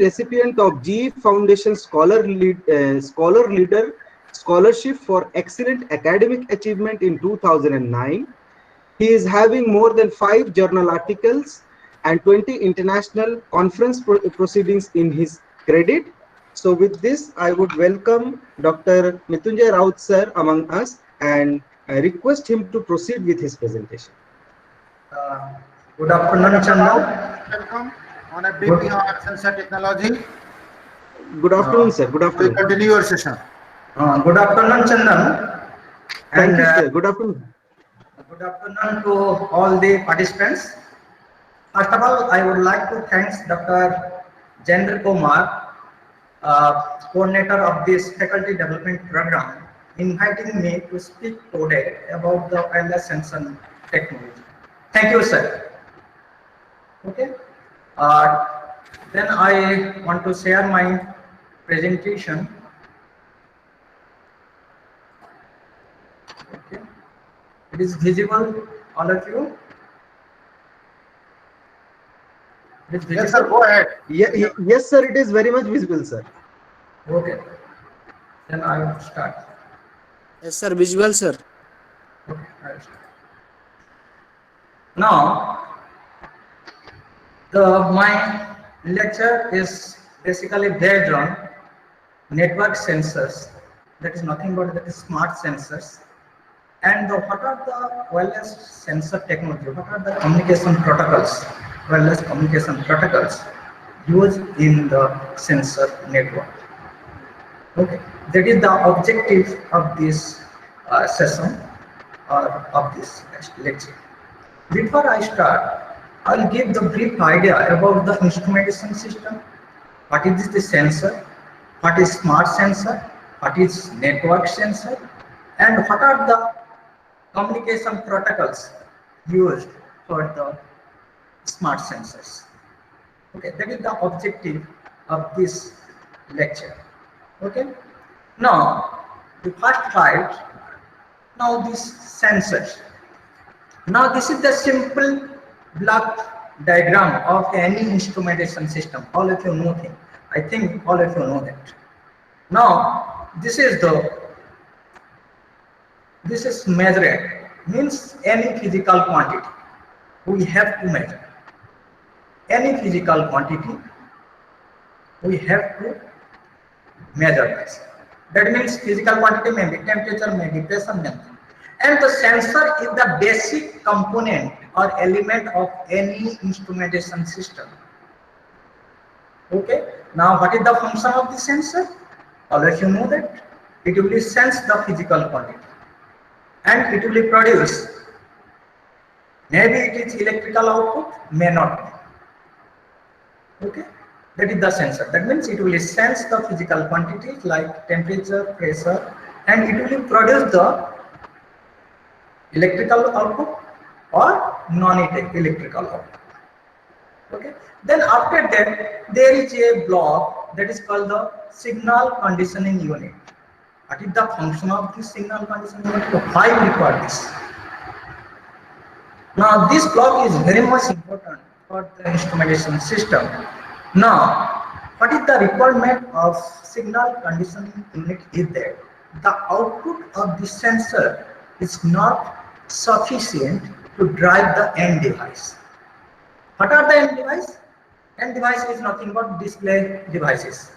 recipient of GE Foundation Scholar Leader Scholarship for Excellent Academic Achievement in 2009. He is having more than 5 journal articles and 20 international conference proceedings in his credit. So with this, I would welcome Dr. Mrityunjay Raut sir among us and I request him to proceed with his presentation. Good afternoon, Chandan. Welcome on a BP of Sensor Technology. Good afternoon, sir. Good afternoon. We'll continue your session. Good afternoon, Chandan. Thank you, sir. Good afternoon. Good afternoon to all the participants. First of all, I would like to thank Dr. Jendra Kumar, coordinator of this faculty development program, inviting me to speak today about the wireless sensor technology. Thank you, sir. Okay. Then I want to share my presentation. Okay. It is visible, all of you? Yes, sir. Go ahead. Yes, sir. It is very much visible, sir. Okay. Then I will start. Yes, sir. Visual, sir. Okay. I will start. Now, my lecture is basically based on network sensors. That is nothing but that is smart sensors. And what are the wireless sensor technology? What are the communication protocols, wireless communication protocols used in the sensor network? Okay, that is the objective of this session or of this lecture. Before I start, I'll give the brief idea about the instrumentation system. What is the sensor? What is smart sensor? What is network sensor? And what are the communication protocols used for the smart sensors? Okay, that is the objective of this lecture. Okay, now the first slide. Now these sensors. Now this is the simple block diagram of any instrumentation system. All of you know it. I think all of you know that. Now this is measured, means any physical quantity we have to measure. Any physical quantity we have to measure this. That means physical quantity may be temperature, may be pressure, anything. And the sensor is the basic component or element of any instrumentation system. Okay. Now what is the function of the sensor? All of you know that it will sense the physical quantity and it will produce, maybe it is electrical output, may not be. Okay, that is the sensor. That means it will sense the physical quantities like temperature, pressure, and it will produce the electrical output or non-electrical output. Okay, then after that there is a block that is called the signal conditioning unit. What is the function of this signal conditioning unit? Why we require this? Now this block is very much important for the instrumentation system. Now what is the requirement of signal conditioning unit is that the output of the sensor is not sufficient to drive the end device. What are the end device? End device is nothing but display devices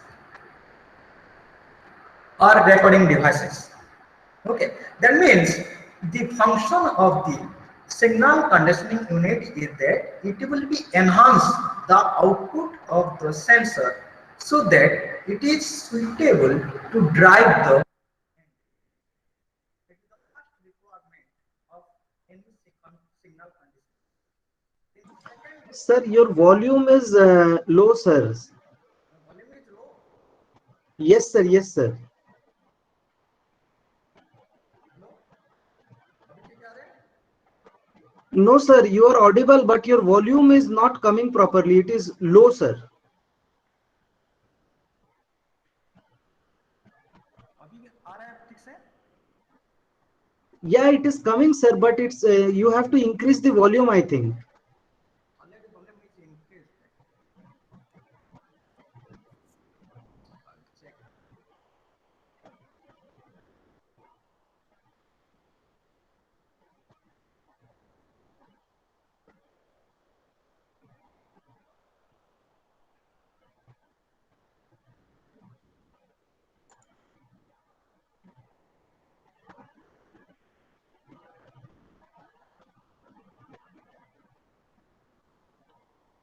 or recording devices. Okay, that means the function of the signal conditioning unit is that it will be enhance the output of the sensor so that it is suitable to drive the requirement of any signal conditioning. Sir, your volume is low, sir. Volume is low. Yes, sir. Yes, sir. No, sir. You are audible, but your volume is not coming properly. It is low, sir. Yeah, it is coming, sir, but it's you have to increase the volume, I think.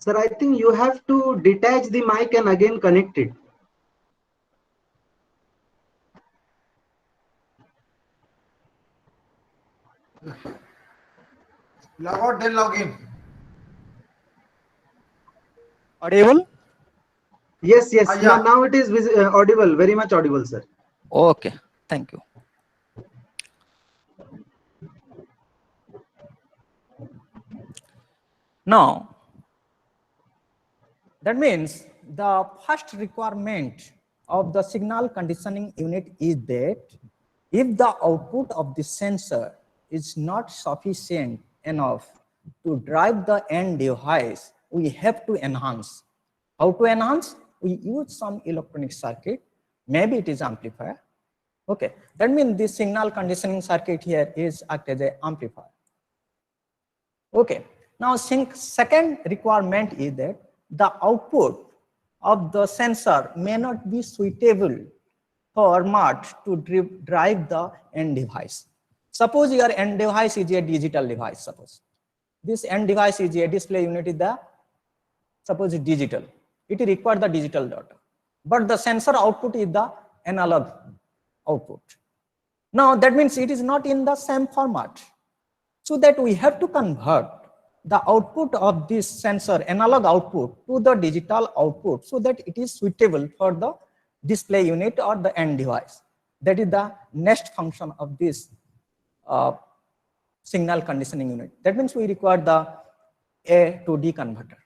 Sir, I think you have to detach the mic and again connect it. Log out, then log in. Audible? Yes, yes. Yeah. Now it is audible, very much audible, sir. Okay, thank you. Now, that means the first requirement of the signal conditioning unit is that if the output of the sensor is not sufficient enough to drive the end device, we have to enhance. How to enhance? We use some electronic circuit, maybe it is amplifier. Okay, that means this signal conditioning circuit here is act as an amplifier. Okay, now second requirement is that the output of the sensor may not be suitable format to drive the end device. Suppose your end device is a digital device. Suppose this end device is a display unit is the suppose it's digital. It requires the digital data, but the sensor output is the analog output. Now that means it is not in the same format. So that we have to convert the output of this sensor analog output to the digital output so that it is suitable for the display unit or the end device. That is the next function of this signal conditioning unit. That means we require the A to D converter.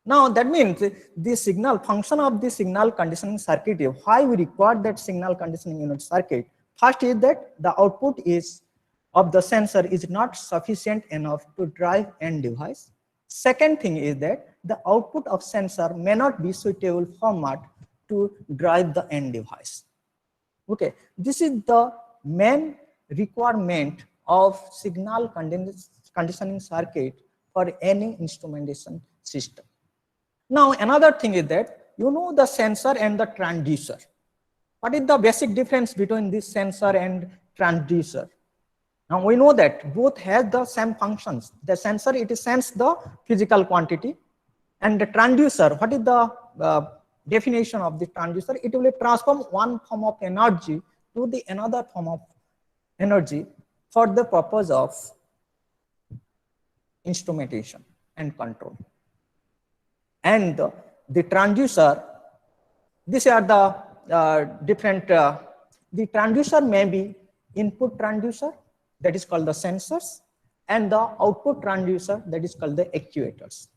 Now that means the signal function of the signal conditioning circuit, why we require that signal conditioning unit circuit. First is that the output is of the sensor is not sufficient enough to drive end device. Second thing is that the output of sensor may not be suitable format to drive the end device. Okay, this is the main requirement of signal conditioning circuit for any instrumentation system. Now another thing is that you know the sensor and the transducer. What is the basic difference between this sensor and transducer? Now we know that both have the same functions. The sensor, it senses the physical quantity, and the transducer, what is the definition of the transducer? It will transform one form of energy to the another form of energy for the purpose of instrumentation and control. And the transducer, these are the different, the transducer may be input transducer, that is called the sensors, and the output transducer, that is called the actuators.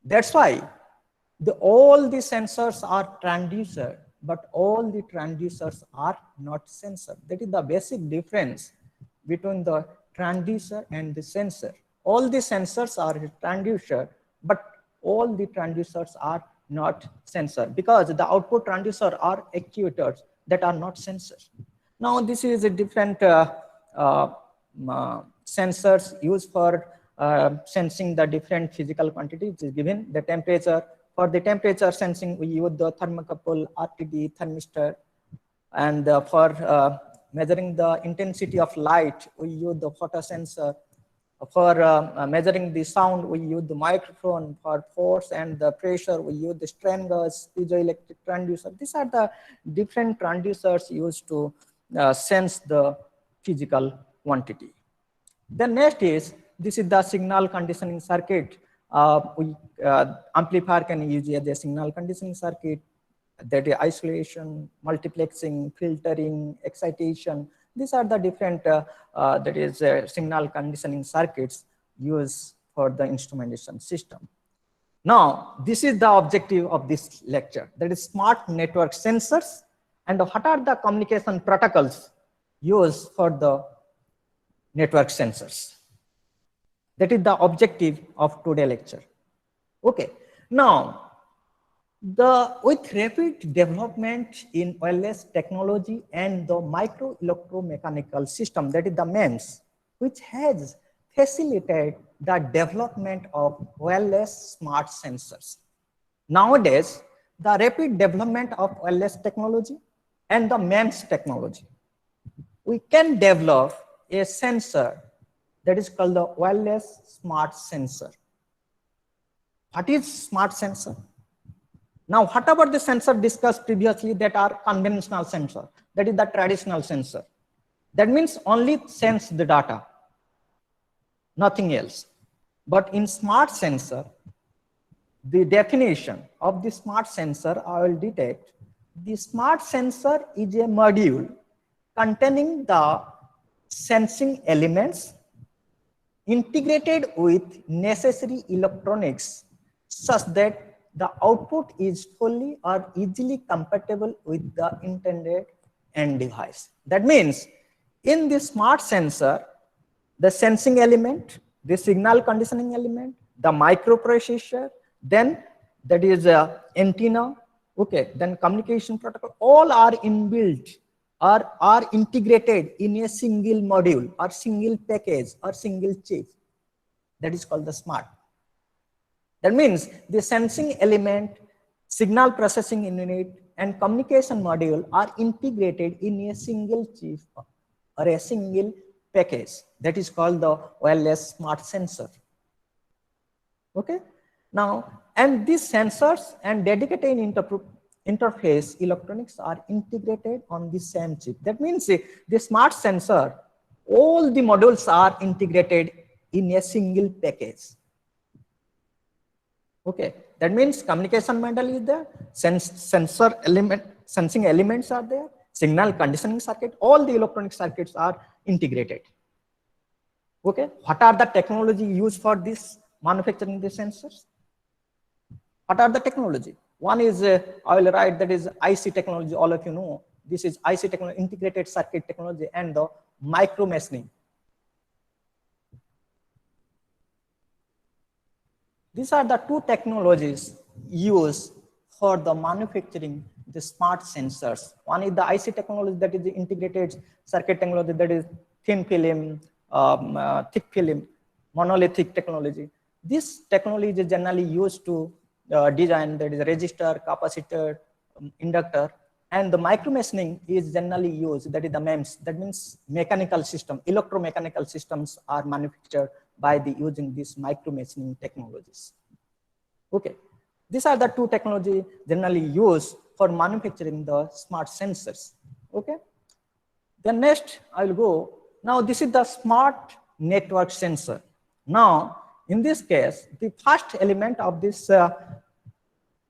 That's why all the sensors are transducer, but all the transducers are not sensor. That is the basic difference between the transducer and the sensor. All the sensors are transducer, but all the transducers are not sensor, because the output transducer are actuators that are not sensors. Now this is a different sensors used for sensing the different physical quantities given the temperature. For the temperature sensing, we use the thermocouple, RTD, thermistor, and for measuring the intensity of light, we use the photosensor. For measuring the sound, we use the microphone. For force and the pressure, we use the strain gauge, piezoelectric transducer. These are the different transducers used to sense the physical quantity. Then next is, this is the signal conditioning circuit. Amplifier can use as a signal conditioning circuit. That is isolation, multiplexing, filtering, excitation. These are the different signal conditioning circuits used for the instrumentation system. Now, this is the objective of this lecture. That is smart network sensors, and what are the communication protocols used for the network sensors. That is the objective of today's lecture. Okay, now with rapid development in wireless technology and the micro electromechanical system, that is the MEMS, which has facilitated the development of wireless smart sensors. Nowadays, the rapid development of wireless technology and the MEMS technology, we can develop a sensor that is called the wireless smart sensor. What is smart sensor? Now, what about the sensor discussed previously that are conventional sensor? That is the traditional sensor. That means only sense the data, nothing else. But in smart sensor, the definition of the smart sensor I will detect. The smart sensor is a module containing the sensing elements integrated with necessary electronics such that the output is fully or easily compatible with the intended end device. That means in the smart sensor, the sensing element, the signal conditioning element, the microprocessor, then that is a antenna, okay, then communication protocol, all are inbuilt or are integrated in a single module or single package or single chip. That is called the smart. That means the sensing element, signal processing unit, and communication module are integrated in a single chip or a single package. That is called the wireless smart sensor. Okay. Now, and these sensors and dedicated interface electronics are integrated on the same chip. That means the smart sensor, all the modules are integrated in a single package. Okay, that means communication module is there, sensor element, sensing elements are there, signal conditioning circuit, all the electronic circuits are integrated. Okay, what are the technology used for this manufacturing the sensors? What are the technology? One is, I will write, that is IC technology, all of you know. This is IC technology, integrated circuit technology, and the micro machining. These are the two technologies used for the manufacturing the smart sensors. One is the IC technology, that is the integrated circuit technology, that is thin film, thick film, monolithic technology. This technology is generally used to design, that is resistor, capacitor, inductor, and the micro machining is generally used, that is the MEMS, that means mechanical system, electromechanical systems are manufactured by the using these micro machining technologies. Okay, these are the two technology generally used for manufacturing the smart sensors. Okay, then next I will go. Now this is the smart network sensor. Now in this case, the first element of this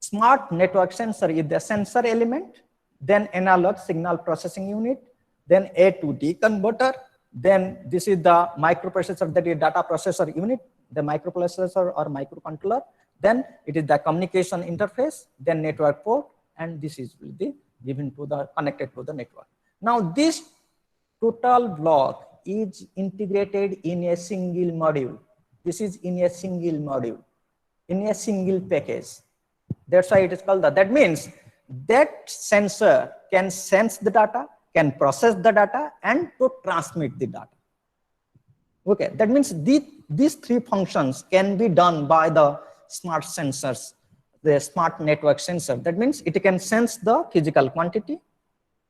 smart network sensor is the sensor element, then analog signal processing unit, then A to D converter, then this is the microprocessor, that is data processor unit, the microprocessor or microcontroller, then it is the communication interface, then network port, and this is will be given to the connected to the network. Now this total block is integrated in a single module. This is in a single module, in a single package. That's why it is called that. That means that sensor can sense the data, can process the data, and to transmit the data. Okay, that means these three functions can be done by the smart sensors, the smart network sensor. That means it can sense the physical quantity,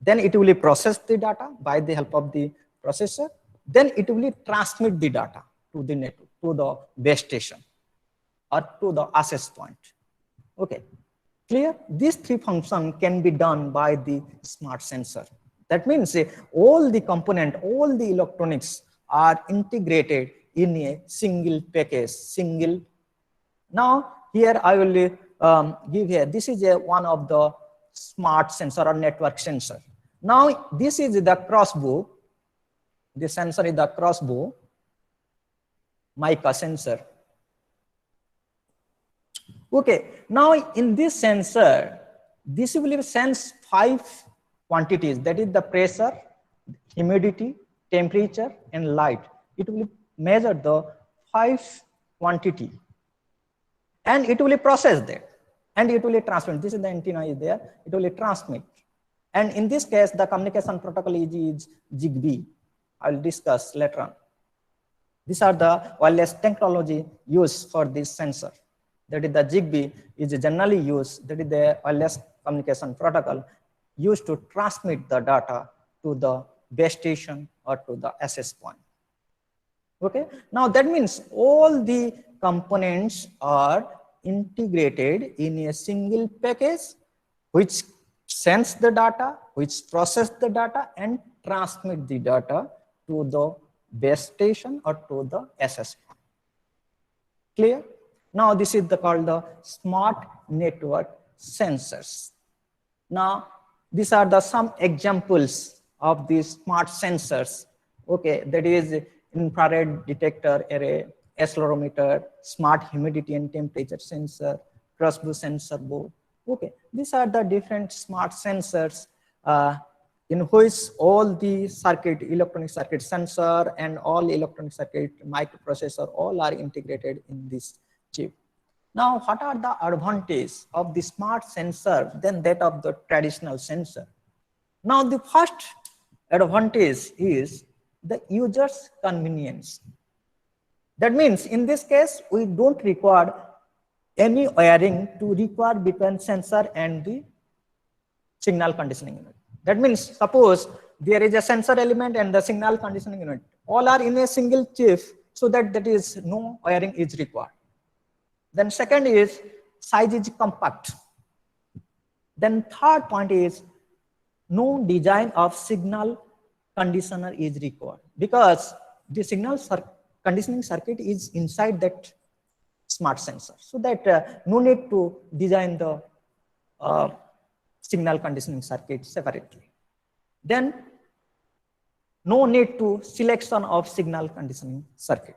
then it will process the data by the help of the processor, then it will transmit the data to the network, to the base station or to the access point. Okay, clear? These three functions can be done by the smart sensor. That means all the component, all the electronics are integrated in a single package, single. Now here I will give here, this is one of the smart sensor or network sensor. Now this is the crossbow, the sensor is the crossbow, mica sensor. Okay, now in this sensor, this will sense 5 quantities, that is the pressure, humidity, temperature, and light. It will measure the 5 quantity, and it will process that, and it will transmit. This is the antenna is there, it will transmit. And in this case, the communication protocol is ZigBee. I will discuss later on. These are the wireless technology used for this sensor. That is the ZigBee is generally used, that is the wireless communication protocol used to transmit the data to the base station or to the access point. Okay, now that means all the components are integrated in a single package which sends the data, which process the data and transmit the data to the base station or to the SSP. Clear? Now this is called the smart network sensors. Now these are the some examples of these smart sensors. Okay, that is infrared detector array, accelerometer, smart humidity and temperature sensor, crossbow sensor board. Okay, these are the different smart sensors in which all the circuit, electronic circuit sensor and all electronic circuit microprocessor all are integrated in this chip. Now, what are the advantages of the smart sensor than that of the traditional sensor? Now, the first advantage is the user's convenience. That means in this case, we don't require any wiring to require between sensor and the signal conditioning unit. That means suppose there is a sensor element and the signal conditioning unit, all are in a single chip, so that is no wiring is required. Then second is size is compact. Then third point is no design of signal conditioner is required, because the signal conditioning circuit is inside that smart sensor, so that no need to design the signal conditioning circuit separately. Then no need to selection of signal conditioning circuit.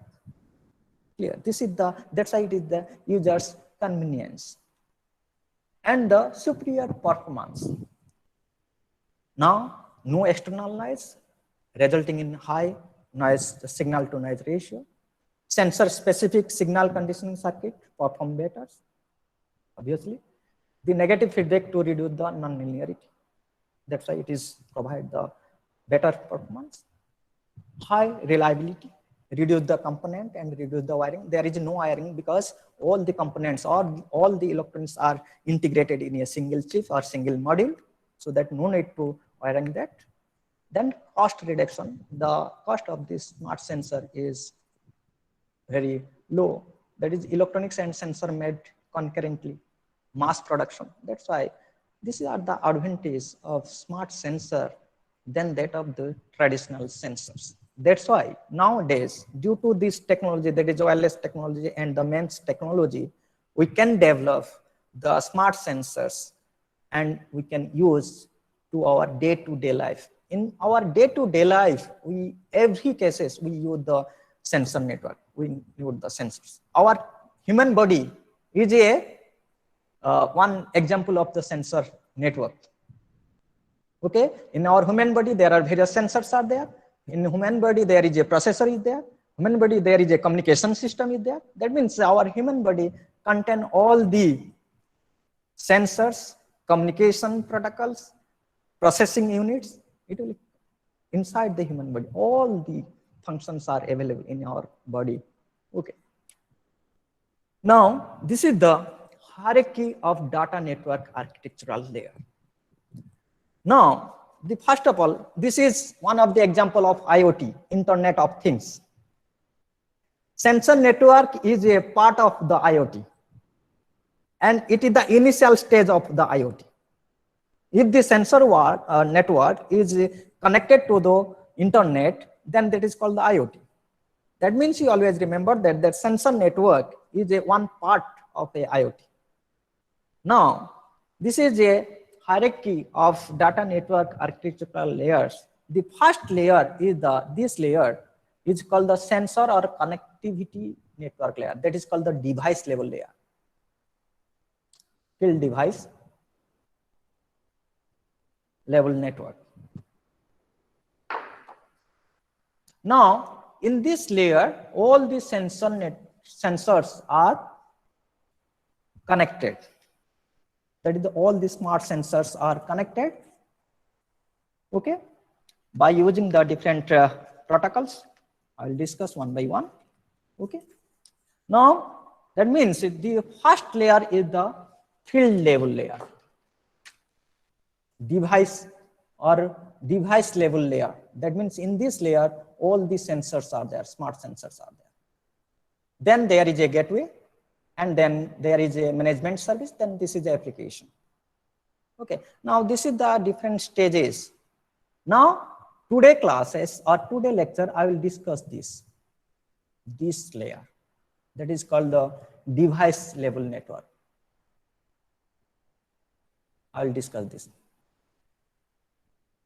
Clear? This is that's why it is the user's convenience and the superior performance. Now, no external noise resulting in high noise signal to noise ratio. Sensor specific signal conditioning circuit perform better. Obviously, the negative feedback to reduce the non-linearity. That's why it is provide the better performance. High reliability, reduce the component and reduce the wiring. There is no wiring because all the components or all the electronics are integrated in a single chip or single module, so that no need to wiring that. Then cost reduction. The cost of this smart sensor is very low. That is electronics and sensor made concurrently, mass production. That's why these are the advantages of smart sensor than that of the traditional sensors. That's why nowadays, due to this technology, that is wireless technology and the MEMS technology, we can develop the smart sensors and we can use to our day-to-day life. In our day-to-day life, every cases we use the sensor network. We use the sensors. Our human body is a one example of the sensor network. Okay, in our human body there are various sensors are there. In human body there is a processor is there. Human body there is a communication system is there. That means our human body contain all the sensors, communication protocols, processing units. It will inside the human body. All the functions are available in our body. Okay. Now this is the hierarchy of data network architectural layer. Now, first of all, this is one of the example of IoT, Internet of Things. Sensor network is a part of the IoT, and it is the initial stage of the IoT. If the sensor network is connected to the internet, then that is called the IoT. That means you always remember that the sensor network is one part of a IoT. Now, this is a hierarchy of data network architectural layers. The first layer is this layer is called the sensor or connectivity network layer. That is called the device level layer. Field device level network. Now, in this layer, all the sensors are connected. That is, all the smart sensors are connected. Okay, by using the different protocols. I'll discuss one by one. Okay. Now, that means the first layer is the field level layer. Device or device level layer. That means in this layer, all the sensors are there, smart sensors are there. Then there is a gateway, and then there is a management service, then this is the application. Okay, now this is the different stages. Now, today classes or today lecture, I will discuss this layer that is called the device level network. I will discuss this.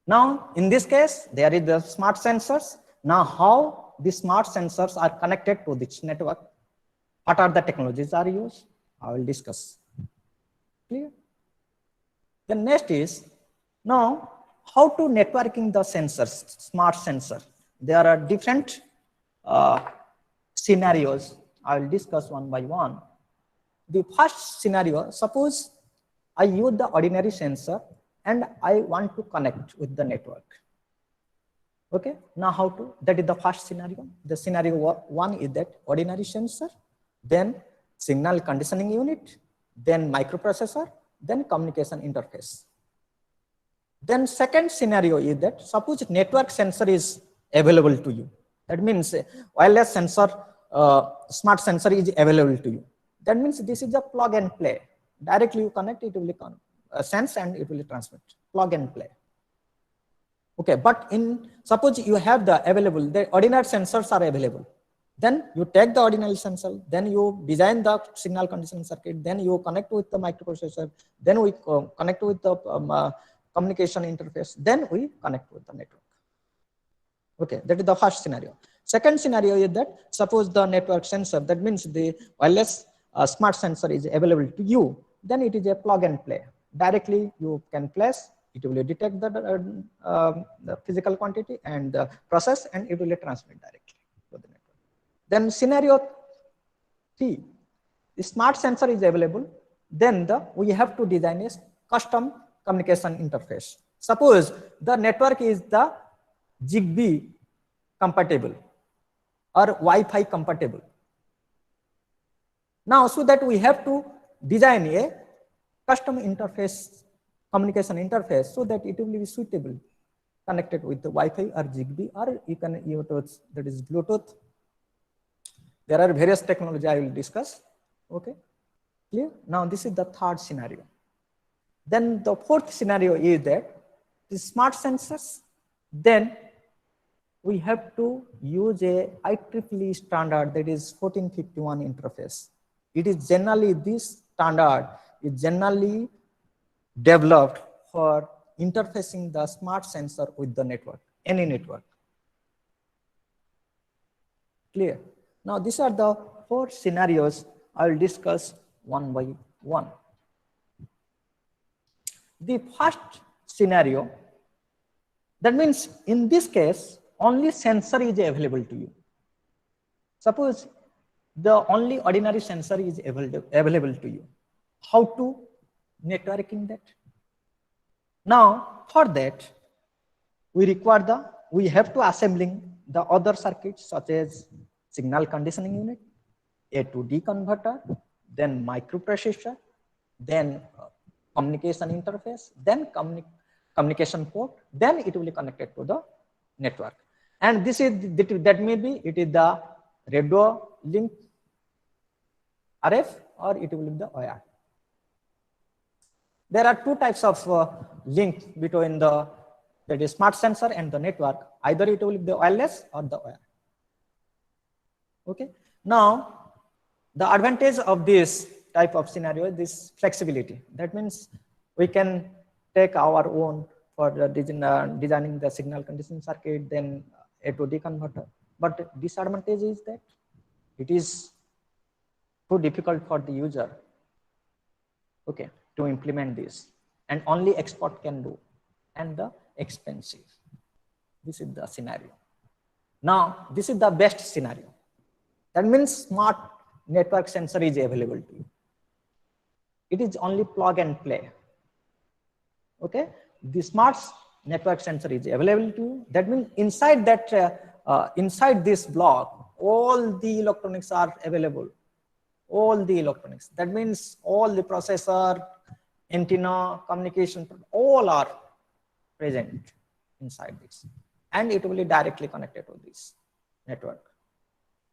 Now, in this case, there is the smart sensors. Now, how the smart sensors are connected to this network? What are the technologies are used? I will discuss. Clear? The next is, now, how to networking the sensors, smart sensor. There are different scenarios. I will discuss one by one. The first scenario, suppose I use the ordinary sensor and I want to connect with the network. Okay, now how to? That is the first scenario. The scenario one is that ordinary sensor, then signal conditioning unit, then microprocessor, then communication interface. Then second scenario is that suppose network sensor is available to you. That means wireless sensor, smart sensor is available to you. That means this is a plug and play. Directly you connect, it will sense and it will transmit. Plug and play. Okay, but in suppose you have the available, the ordinary sensors are available. Then you take the ordinary sensor, then you design the signal conditioning circuit, then you connect with the microprocessor, then we connect with the communication interface, then we connect with the network. Okay, that is the first scenario. Second scenario is that suppose the network sensor, that means the wireless smart sensor is available to you, then it is a plug and play. Directly you can place, it will detect the physical quantity and the process, and it will transmit directly to the network. Then scenario 3, the smart sensor is available, then we have to design a custom communication interface. Suppose the network is the Zigbee compatible or Wi-Fi compatible. Now, so that we have to design a custom interface, communication interface, so that it will be suitable connected with the Wi-Fi or Zigbee, or you can use that is Bluetooth. There are various technology I will discuss. Okay, clear? Now this is the third scenario. Then the fourth scenario is that the smart sensors, then we have to use a IEEE standard, that is 1451 interface. It is generally, this standard is generally developed for interfacing the smart sensor with the network, any network. Clear? Now these are the 4 scenarios I will discuss one by one. The first scenario, that means in this case, only sensor is available to you. Suppose the only ordinary sensor is available to you. How to networking that? Now, for that, we have to assembling the other circuits such as signal conditioning unit, A to D converter, then microprocessor, then communication interface, then communication port, then it will be connected to the network. And this is that may be it is the radio link RF, or it will be the OIR. There are 2 types of link between the smart sensor and the network. Either it will be the wireless or the OIR. Okay. Now, the advantage of this type of scenario is this flexibility. That means we can take our own for the designing the signal conditioning circuit, then A to D converter. But disadvantage is that it is too difficult for the user, okay, to implement this, and only expert can do, and the expensive. This is the scenario. Now, this is the best scenario. That means smart network sensor is available to you. It is only plug and play. Okay, the smart network sensor is available to you. That means inside that, inside this block, all the electronics are available. All the electronics. That means all the processor, antenna, communication, all are present inside this, and it will be directly connected to this network.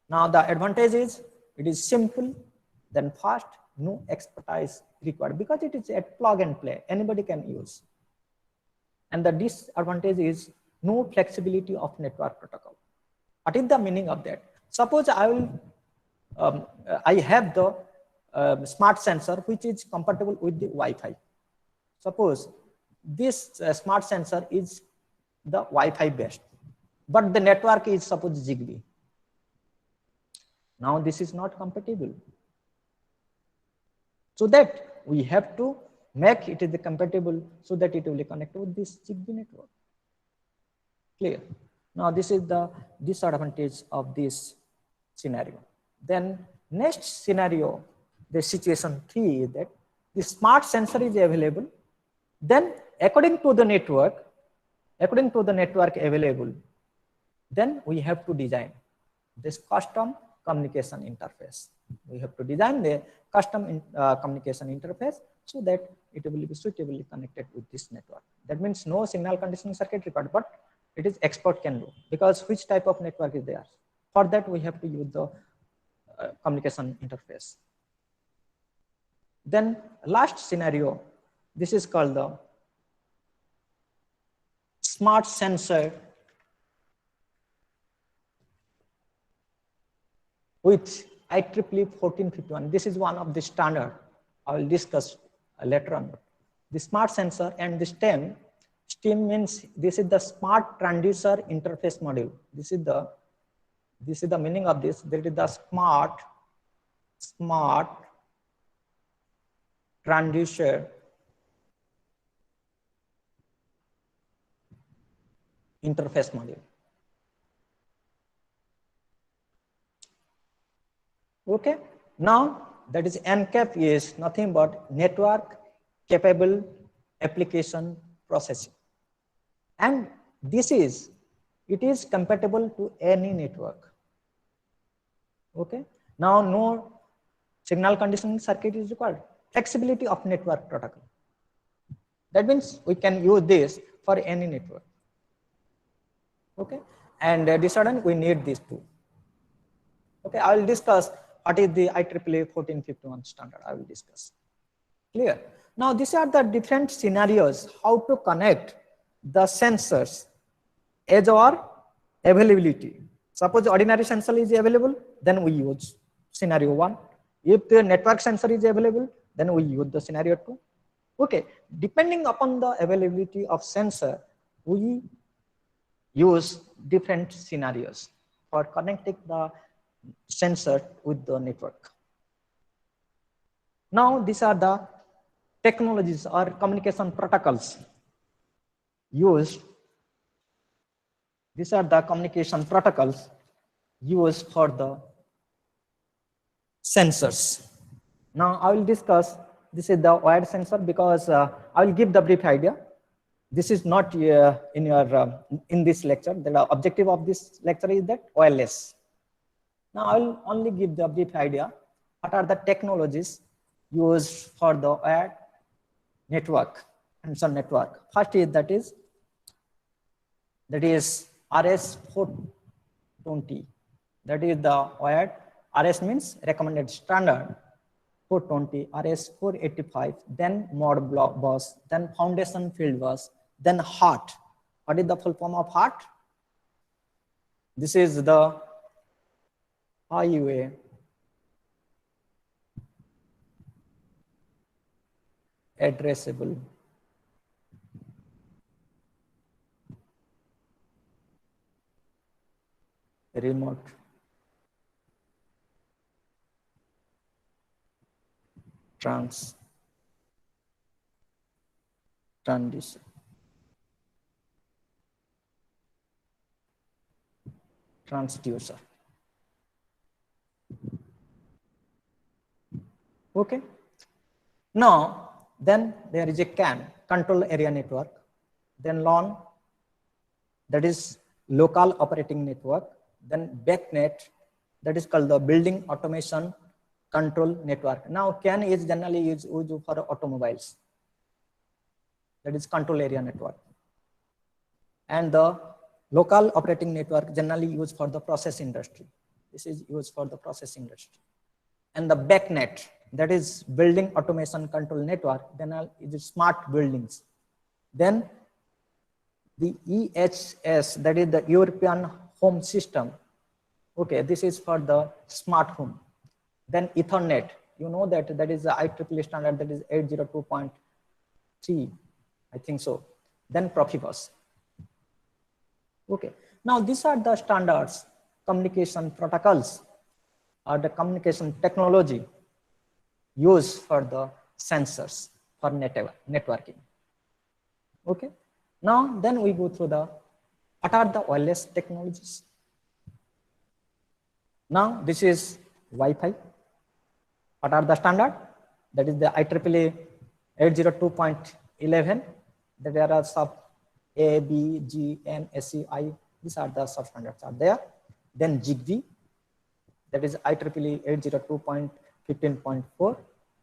Now the advantage is it is simple, Then first, no expertise required because it is a plug and play. Anybody can use. And the disadvantage is no flexibility of network protocol. What is the meaning of that? Suppose I have the smart sensor which is compatible with the Wi-Fi. Suppose this smart sensor is the Wi-Fi based, but the network is suppose Zigbee. Now this is not compatible. So that we have to make it is compatible so that it will connect with this Zigbee network. Clear? Now this is the disadvantage of this scenario. Then next scenario, the situation 3 is that the smart sensor is available. Then according to the network available, then we have to design this custom communication interface. We have to design the custom communication interface so that it will be suitably connected with this network. That means no signal conditioning circuit required, but it is expert can do, because which type of network is there. For that we have to use the communication interface. Then last scenario, this is called the smart sensor with IEEE 1451. This is one of the standard I will discuss later on. The smart sensor and the STEM. STEM means this is the smart transducer interface module. This is the meaning of this. That is the smart transducer interface module. Okay. Now that is NCAP is nothing but network capable application processing, and it is compatible to any network. Okay. Now no signal conditioning circuit is required. Flexibility of network protocol. That means we can use this for any network. Okay. And discordant we need these two. Okay. I will discuss what is the IEEE 1451 standard. I will discuss. Clear? Now these are the different scenarios how to connect the sensors as our availability. Suppose ordinary sensor is available, then we use scenario 1. If the network sensor is available, then we use the scenario 2. Okay, depending upon the availability of sensor, we use different scenarios for connecting the sensor with the network. Now these are the technologies or communication protocols used. These are the communication protocols used for the sensors. Now I will discuss, this is the wired sensor because I will give the brief idea. This is not in this lecture. The objective of this lecture is that wireless. Now I will only give the brief idea. What are the technologies used for the wired network and some network? First is that is RS420. That is the wired. RS means recommended standard. 420, RS485, then mod block bus, then foundation field bus, then HART. What is the full form of HART? This is the highway addressable remote transducer. Okay. Now, then there is a CAN, control area network. Then LAN, that is local operating network. Then BACnet, that is called the building automation control network. Now CAN is generally used for automobiles. That is control area network. And the local operating network generally used for the process industry. This is used for the process industry. and the BACnet, that is Building Automation Control Network, then is smart buildings. Then the EHS, that is the European Home System. Okay, this is for the smart home. Then Ethernet, you know that is the IEEE standard, that is 802.3, I think so. Then Profibus. Okay, now these are the standards, communication protocols, or the communication technology used for the sensors for networking. Okay, now then we go through the what are the wireless technologies. Now this is Wi-Fi. What are the standard? That is the IEEE 802.11. There are sub A, B, G, N, SE, I. These are the substandards are there. Then Zigbee, that is IEEE 802.15.4.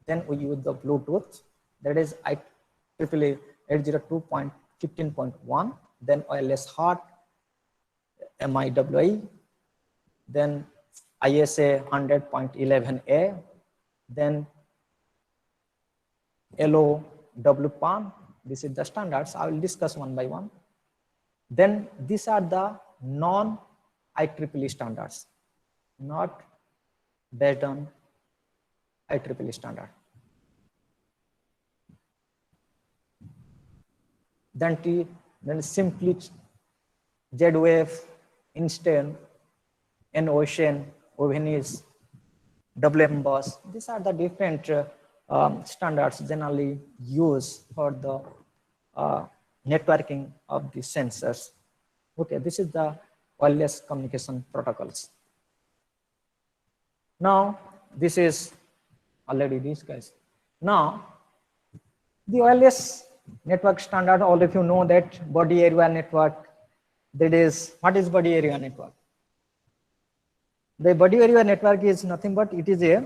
Then we use the Bluetooth, that is IEEE 802.15.1. Then wireless HART, MIWI. Then ISA 100.11a. Then LOWPAN. This is the standards. I will discuss one by one. Then these are the non-IEEE standards, not based on IEEE standard. Then simply Z-Wave, Instant, N-Ocean, Ovenis, WM-Bus. These are the different standards generally used for the networking of the sensors. Okay, this is the wireless communication protocols. Now, this is already discussed. Now, the wireless network standard, all of you know that body area network, that is, what is body area network? The body area network is nothing but it is a,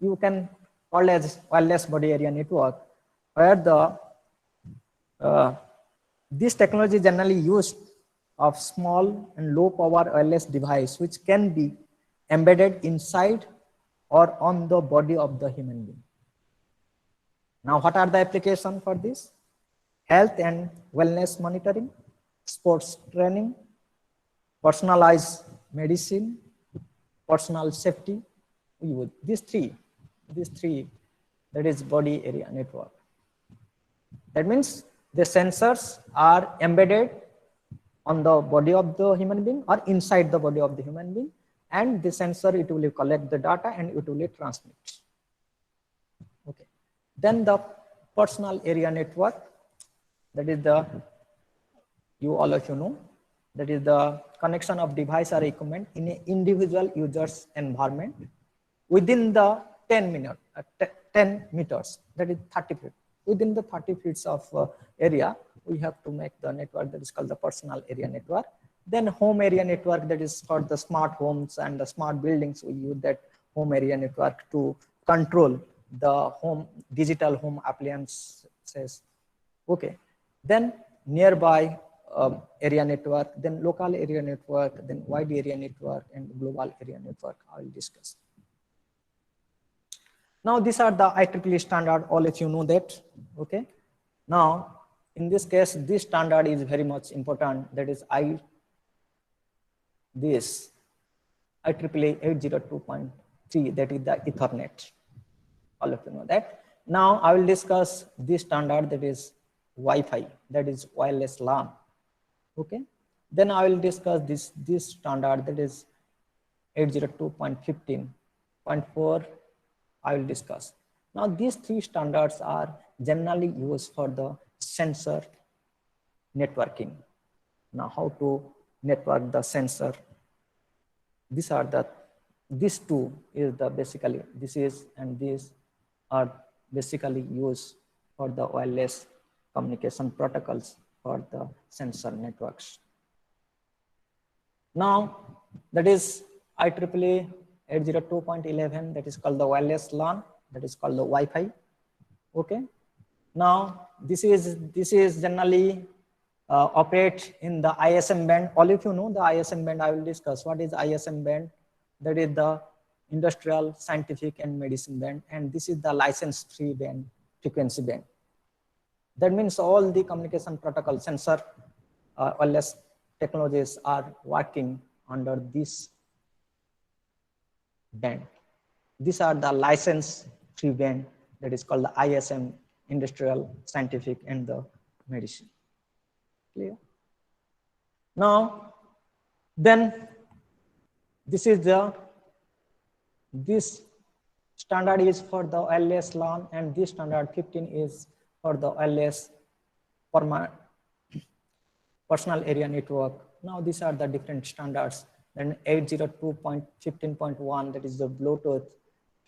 you can call as wireless body area network, where the this technology generally used of small and low power wireless device which can be embedded inside or on the body of the human being. Now, what are the applications for this? Health and wellness monitoring, sports training, personalized medicine, personal safety. These three, that is body area network. That means the sensors are embedded on the body of the human being or inside the body of the human being, and the sensor, it will collect the data and it will transmit. Okay. Then the personal area network, that is the, you all of you know, that is the connection of device or equipment in an individual user's environment within the 10 meters, that is 30 feet. Within the 30 feet of area, we have to make the network that is called the personal area network. Then home area network, that is for the smart homes and the smart buildings. We use that home area network to control the home, digital home appliances. Okay. Then nearby area network, then local area network, then wide area network, and global area network. I will discuss. Now, these are the IEEE standard. All of you know that. Okay. Now, in this case, this standard is very much important. That is IEEE 802.3. That is the Ethernet. All of you know that. Now, I will discuss this standard, that is Wi-Fi, that is wireless LAN. Okay. Then I will discuss this standard, that is 802.15.4. I will discuss. Now, these three standards are generally used for the sensor networking. Now, how to network the sensor? These two is the basically, this is and these are basically used for the wireless communication protocols for the sensor networks. Now, that is IEEE 802.11, that is called the wireless LAN, that is called the Wi-Fi. Okay. Now, this is generally operate in the ISM band. All of you know the ISM band. I will discuss what is ISM band. That is the industrial, scientific, and medicine band, and this is the license-free band, frequency band. That means all the communication protocol sensor wireless technologies are working under this band. These are the license-free band that is called the ISM, industrial, scientific, and the medicine. Clear? Now, then this standard is for the wireless LAN, and this standard 15 is for the wireless personal area network. Now these are the different standards. Then 802.15.1, that is the Bluetooth,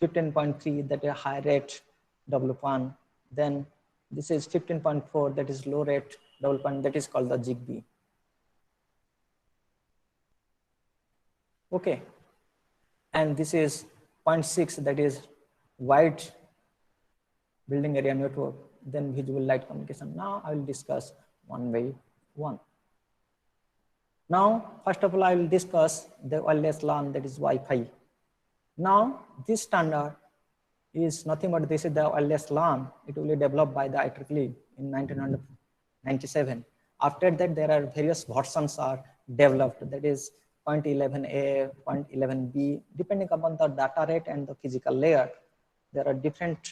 15.3, that is high rate WPAN. Then this is 15.4, that is low rate WPAN, that is called the ZigBee. Okay, and this is 0.6, that is wide building area network, then visual light communication. Now I will discuss one by one. Now, first of all, I will discuss the wireless LAN, that is Wi-Fi. Now, this standard is nothing but this is the wireless LAN. It will be developed by the IEEE in 1997. After that, there are various versions are developed, that is 0.11a, 0.11b, depending upon the data rate and the physical layer. There are different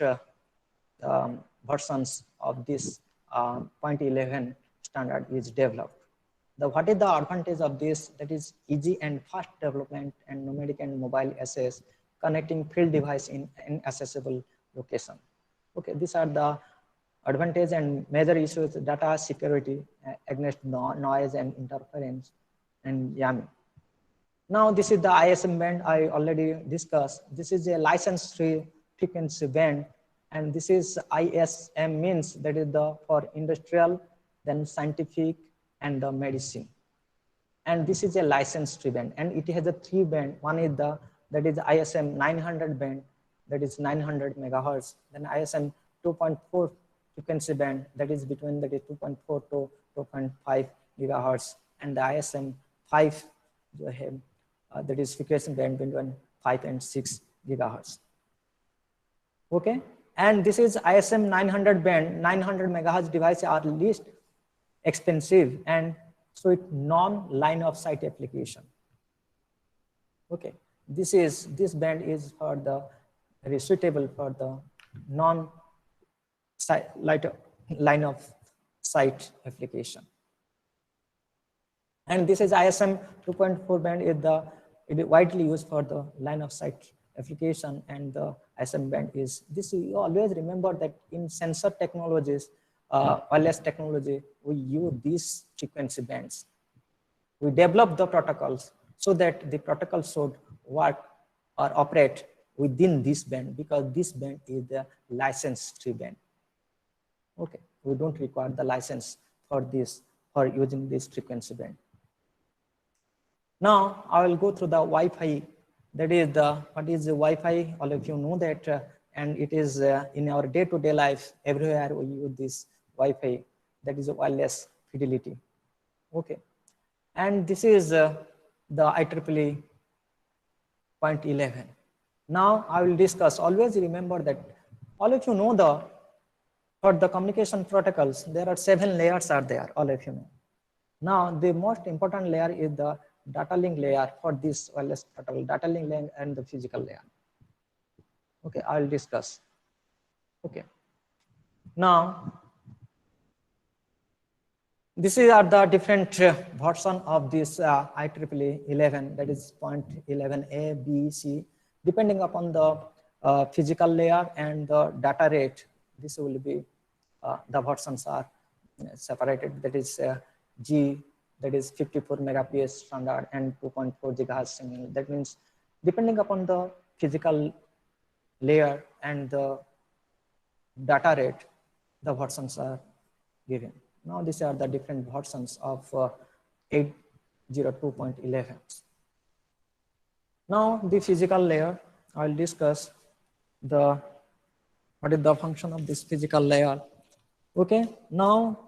versions of this 0.11 standard is developed. What is the advantage of this? That is easy and fast development and numeric and mobile access, connecting field device in inaccessible location. Okay, these are the advantage and major issues: data security against noise and interference and jamming. Now this is the ISM band I already discussed. This is a license-free frequency band, and this is ISM means that is the for industrial, then scientific, and the medicine. And this is a license-free band, and it has a 3 band. One is that is the ISM 900 band, that is 900 megahertz. Then ISM 2.4 frequency band, that is between 2.4 to 2.5 gigahertz, and the ISM 5 that is frequency band between 5 and 6 gigahertz. Okay, and this is ISM 900 band. 900 megahertz devices are least expensive, and so it non-line of sight application. Okay, this band is for the very suitable for the line of sight application. And this is ISM 2.4 band is widely used for the line of sight application, and the ISM band is this. You always remember that in sensor technologies, wireless technology, we use these frequency bands. We develop the protocols so that the protocol should work or operate within this band, because this band is the license-free band. Okay, we don't require the license for this, for using this frequency band. Now I will go through the Wi-Fi. That is what is the Wi-Fi? All of you know that, and it is in our day-to-day life. Everywhere we use this Wi-Fi. That is a wireless fidelity. Okay, and this is the IEEE 0.11. Now I will discuss. Always remember that all of you know for the communication protocols there are 7 layers are there. All of you know. Now the most important layer is the data link layer for this wireless protocol, data link layer and the physical layer. Okay, I will discuss. Okay, now this are the different version of this IEEE 11, that is 0.11a, b, c, depending upon the physical layer and the data rate. This will be the versions are separated. That is G, that is 54 megabps standard, and 2.4 gigahertz signal. That means depending upon the physical layer and the data rate, the versions are given. Now these are the different versions of 802.11. Now the physical layer, I will discuss what is the function of this physical layer. Okay, now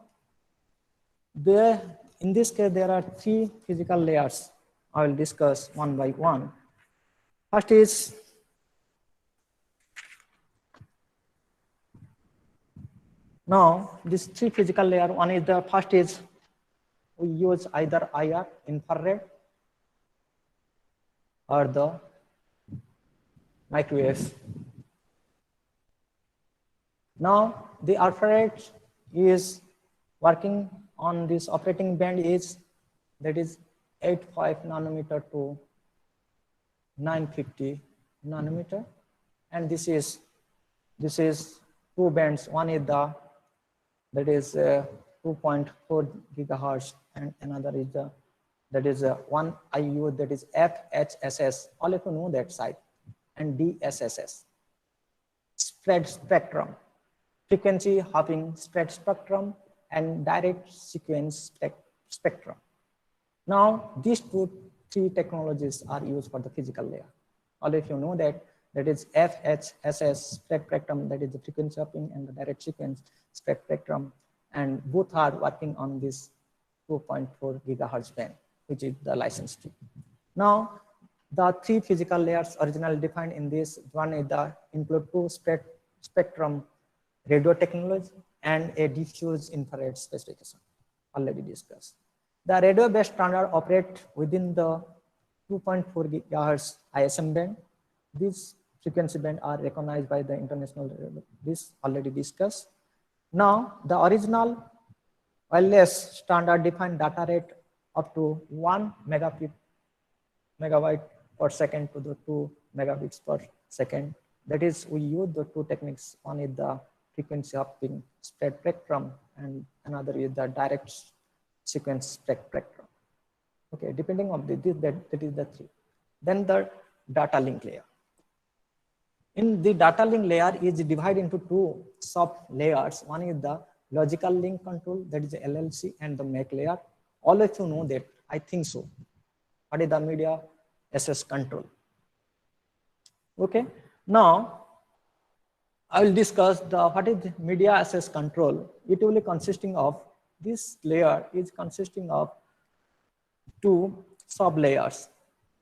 in this case there are 3 physical layers. I will discuss one by one. First is Now, these three physical layer, one is the first is we use either IR, infrared, or the microwaves. Now, the infrared is working on this operating band is that is 85 nanometer to 950 nanometer, and this is two bands. One is the that is 2.4 gigahertz, and another is the that is one IU that is FHSS. All of you know that side, and DSSS, spread spectrum, frequency hopping spread spectrum, and direct sequence spectrum. Now, these three technologies are used for the physical layer. All of you know that is FHSS spread spectrum, that is the frequency hopping, and the direct sequence spread spectrum, and both are working on this 2.4 gigahertz band, which is the license fee. Now, the three physical layers originally defined in this one is the include two spectrum radio technology and a diffuse infrared specification, already discussed. The radio-based standard operate within the 2.4 gigahertz ISM band. These frequency band are recognized by the international radio. This already discussed. Now, the original wireless standard defined data rate up to 1 megabyte per second to the 2 megabits per second. That is, we use the two techniques. One is the frequency hopping spread spectrum, and another is the direct sequence spectrum. Okay, depending on that is the three. Then the data link layer. In the data link layer is divided into two sub layers. One is the logical link control, that is the LLC, and the MAC layer. All of you know that, I think so. What is the media access control? Okay, now I will discuss what is media access control. It will be consisting of, this layer is consisting of two sub layers.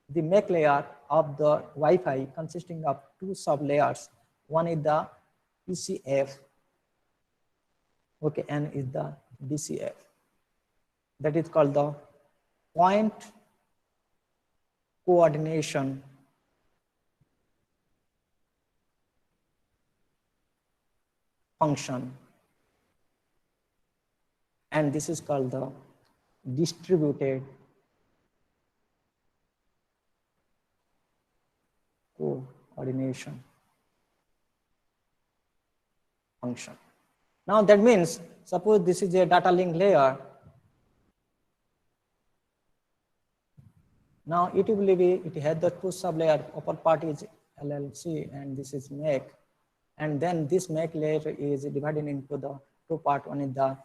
The MAC layer of the Wi-Fi consisting of two sub layers. One is the PCF, okay, and is the DCF. That is called the point coordination function, and this is called the distributed coordination function. Now that means, suppose this is a data link layer. Now it will be, it has the two sub layer. Upper part is LLC and this is MAC, and then this MAC layer is divided into the two part. One is the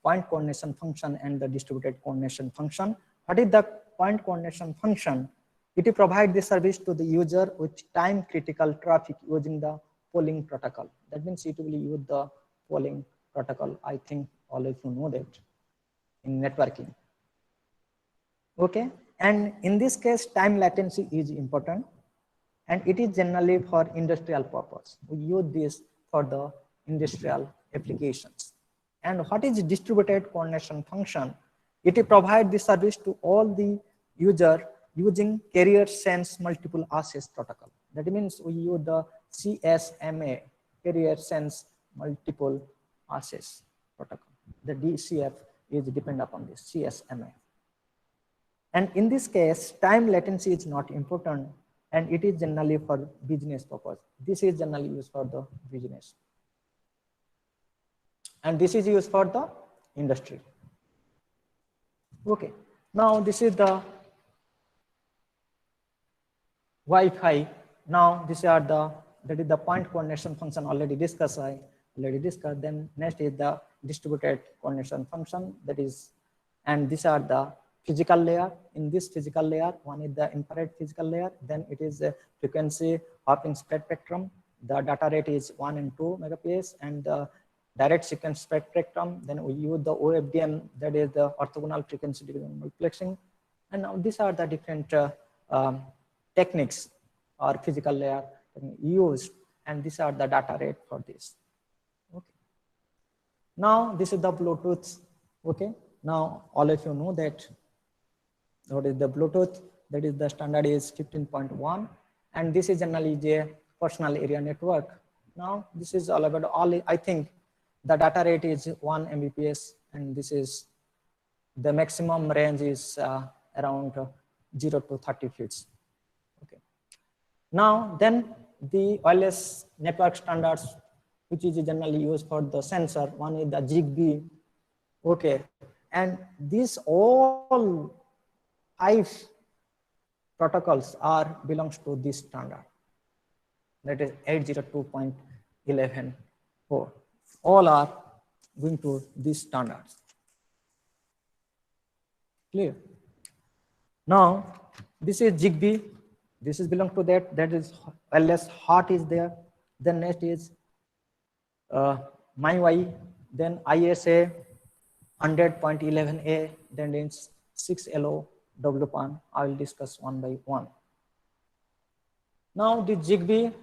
point coordination function and the distributed coordination function. What is the point coordination function? It provides the service to the user with time critical traffic using the polling protocol. That means it will use the polling protocol. I think all of you know that in networking. Okay, and in this case, time latency is important, and it is generally for industrial purpose. We use this for the industrial applications. And what is distributed coordination function? It provides the service to all the user using carrier sense multiple access protocol. That means we use the CSMA, carrier sense multiple access protocol. The DCF is dependent upon this CSMA. And in this case, time latency is not important, and it is generally for business purpose. This is generally used for the business, and this is used for the industry. Okay, now this is the Wi-Fi. Now these are that is the point coordination function already discussed. I already discussed. Then next is the distributed coordination function, that is, and these are the physical layer. In this physical layer, one is the infrared physical layer. Then it is a frequency hopping spread spectrum. The data rate is 1 and 2 megabits, and the direct sequence spectrum. Then we use the OFDM, that is the orthogonal frequency division multiplexing. And now these are the different techniques or physical layer used, and these are the data rate for this. Okay. Now this is the Bluetooth. Okay. Now all of you know that what is the Bluetooth? That is the standard is 15.1, and this is generally a personal area network. Now this is all about all. I think the data rate is 1 Mbps, and this is the maximum range is around 0 to 30 feet. Okay. Now then the wireless network standards, which is generally used for the sensor, one is the Zigbee. Okay, and these all 5 protocols are belongs to this standard, that is 802.11.4. all are going to these standards. Clear? Now this is Zigbee, this is belong to that, that is wireless HART is there. Then next is MiWi, then ISA 100.11a, then it's 6LO WPAN. I will discuss one by one. Now the Zigbee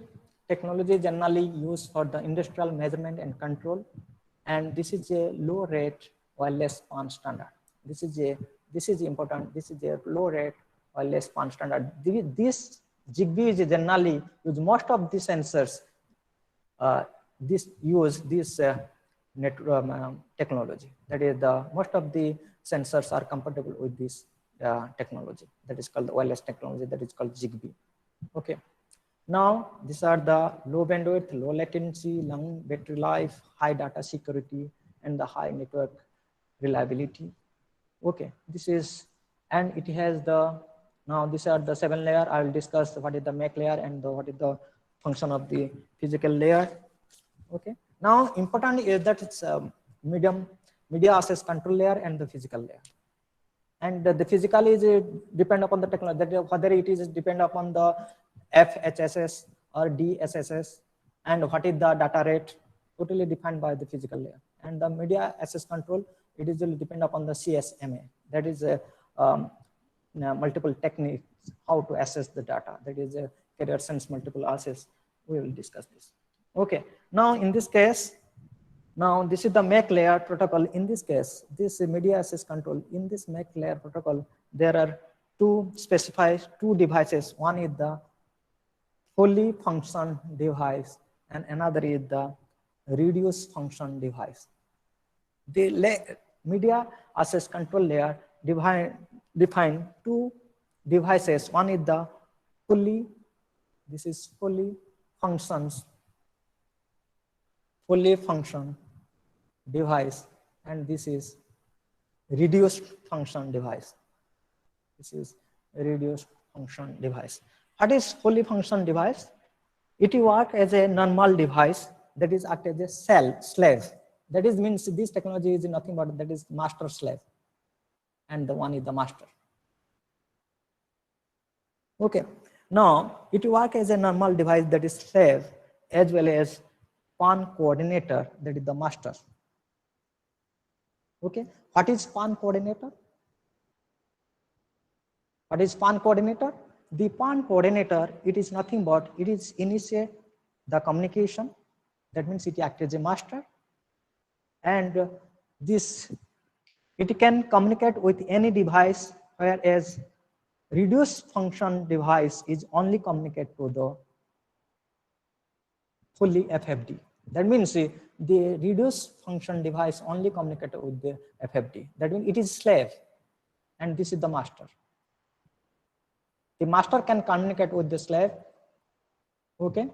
technology is generally used for the industrial measurement and control, and this is a low rate wireless PAN standard. This is important. This is a low rate wireless PAN standard. This Zigbee is generally use most of the sensors. This technology. That is most of the sensors are compatible with this technology. That is called the wireless technology. That is called Zigbee. Okay. Now these are the low bandwidth, low latency, long battery life, high data security, and the high network reliability. Okay. This is, and it has the, now these are the 7 layer. I will discuss what is the MAC layer and what is the function of the physical layer. Okay. Now important is that it's media access control layer and the physical layer. And the physical is depend upon the technology, that whether it is depend upon the FHSS or DSSS, and what is the data rate, totally defined by the physical layer. And the media access control, it is depend upon the CSMA. That is multiple techniques how to access the data. That is a carrier sense multiple access. We will discuss this. Okay. Now in this case, now this is the MAC layer protocol. In this case, this media access control, in this MAC layer protocol, there are two devices. One is the fully function device, and another is the reduced function device. The media access control layer define two devices. One is the fully function device, and this is reduced function device. This is a reduced function device. What is fully function device? It works as a normal device, that is act as a slave. That is means this technology is nothing but that is master slave, and the one is the master. Okay. Now it works as a normal device, that is slave, as well as PAN coordinator, that is the master. Okay. What is PAN coordinator? What is PAN coordinator? The PAN coordinator, it is nothing but it is initiate the communication. That means it acts as a master, and this it can communicate with any device, whereas reduced function device is only communicate to the fully FFD. That means the reduced function device only communicate with the FFD. That means it is slave, and this is the master. The master can communicate with the slave. Okay,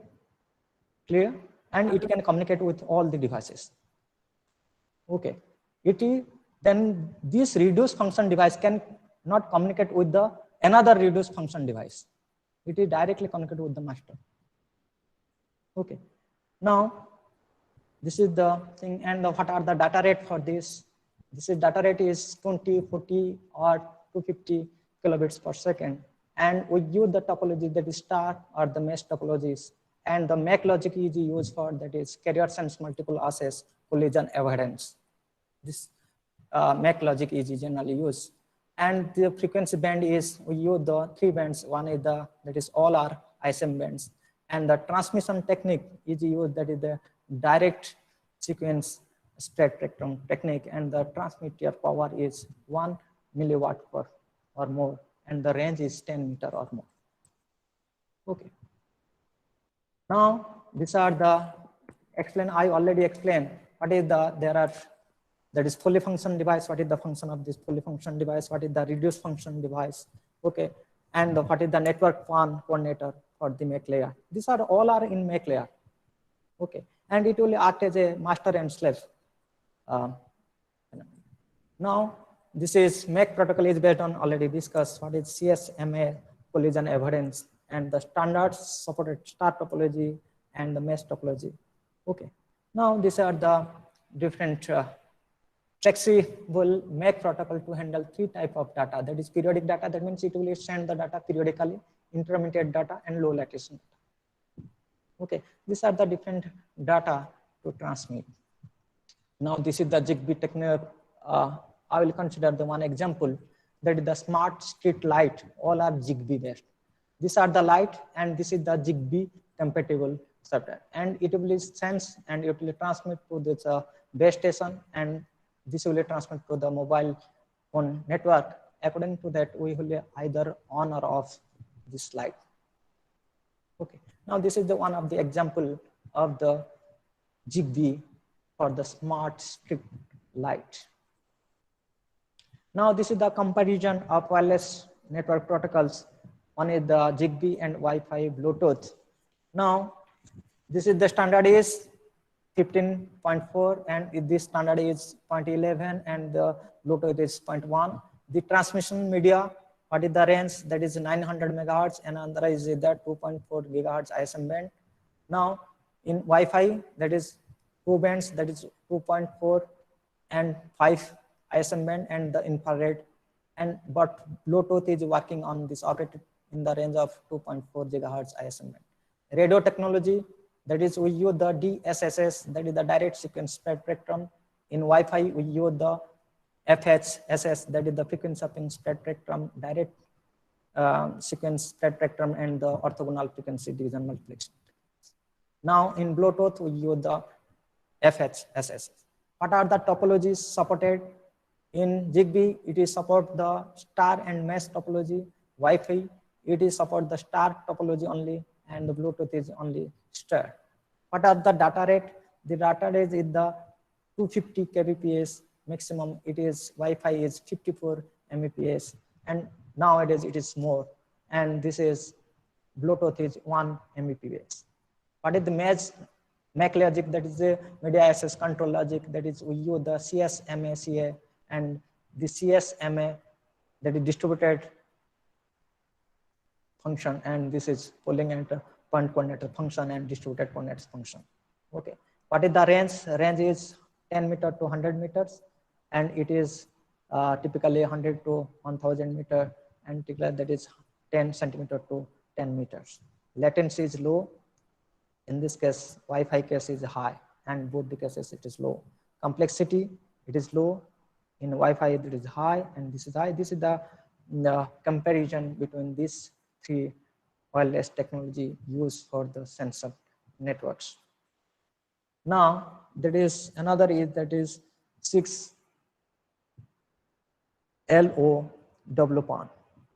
clear? And it can communicate with all the devices. Okay, then this reduced function device can not communicate with the another reduced function device. It is directly connected with the master. Okay, now this is the thing, and what are the data rate for this? This is data rate is 20, 40, or 250 kilobits per second. And we use the topology that is star or the mesh topologies, and the MAC logic is used for that is carrier sense multiple access collision avoidance. This MAC logic is generally used, and the frequency band is we use the 3 bands. One is the that is all are ISM bands, and the transmission technique is used, that is the direct sequence spread spectrum technique, and the transmitter power is 1 milliwatt per or more, and the range is 10 meter or more. Okay. Now these are the I already explained what is that is fully function device, what is the function of this fully function device, what is the reduced function device, okay, and what is the network PAN coordinator for the MAC layer. These are all in MAC layer, okay, and it will act as a master and slave. Now this is MAC protocol is based on already discussed what is CSMA collision avoidance and the standards supported star topology and the mesh topology. Okay, now these are the different flexible MAC protocol to handle 3 types of data. That is periodic data, that means it will send the data periodically, intermediate data, and low latency data. Okay, these are the different data to transmit. Now this is the ZigBee technique. I will consider the one example, that is the smart street light, all are ZigBee based. These are the light, and this is the ZigBee compatible software, and it will sense and it will transmit to this base station, and this will transmit to the mobile phone network. According to that, we will either on or off this light. Okay, now this is the one of the example of the ZigBee for the smart street light. Now this is the comparison of wireless network protocols. One is the ZigBee and Wi-Fi Bluetooth. Now this is the standard is 15.4 and this standard is 0.11 and the Bluetooth is 0.1. The transmission media, what is the range? That is 900 megahertz, and another is the 2.4 gigahertz ISM band. Now in Wi-Fi, that is 2 bands, that is 2.4 and 5 ISM band and the infrared, and but Bluetooth is working on this operated in the range of 2.4 gigahertz ISM band. Radio technology, that is we use the DSSS, that is the direct sequence spectrum. In Wi-Fi, we use the FHSS, that is the frequency hopping spectrum, direct sequence spectrum, and the orthogonal frequency division multiplexing. Now in Bluetooth, we use the FHSS. What are the topologies supported? In ZigBee, it is support the star and mesh topology. Wi-Fi, it is support the star topology only, and the Bluetooth is only star. What are the data rate? The data rate is the 250 kbps maximum. It is Wi-Fi is 54 Mbps, and nowadays it is more. And this is Bluetooth is 1 Mbps. What is the MAC logic? That is the media access control logic. That is we use the CSMA CA and the CSMA, that is distributed function, and this is polling and point coordinator function and distributed coordinates function. Okay, what is the range? Range is 10 meter to 100 meters, and it is typically 100 to 1000 meter, and that is 10 centimeter to 10 meters. Latency is low. In this case, Wi-Fi case is high, and both the cases it is low. Complexity, it is low. In Wi-Fi, it is high, and this is high. This is the comparison between these 3 wireless technology used for the sensor networks. Now, that is another is that is 6LoWPAN.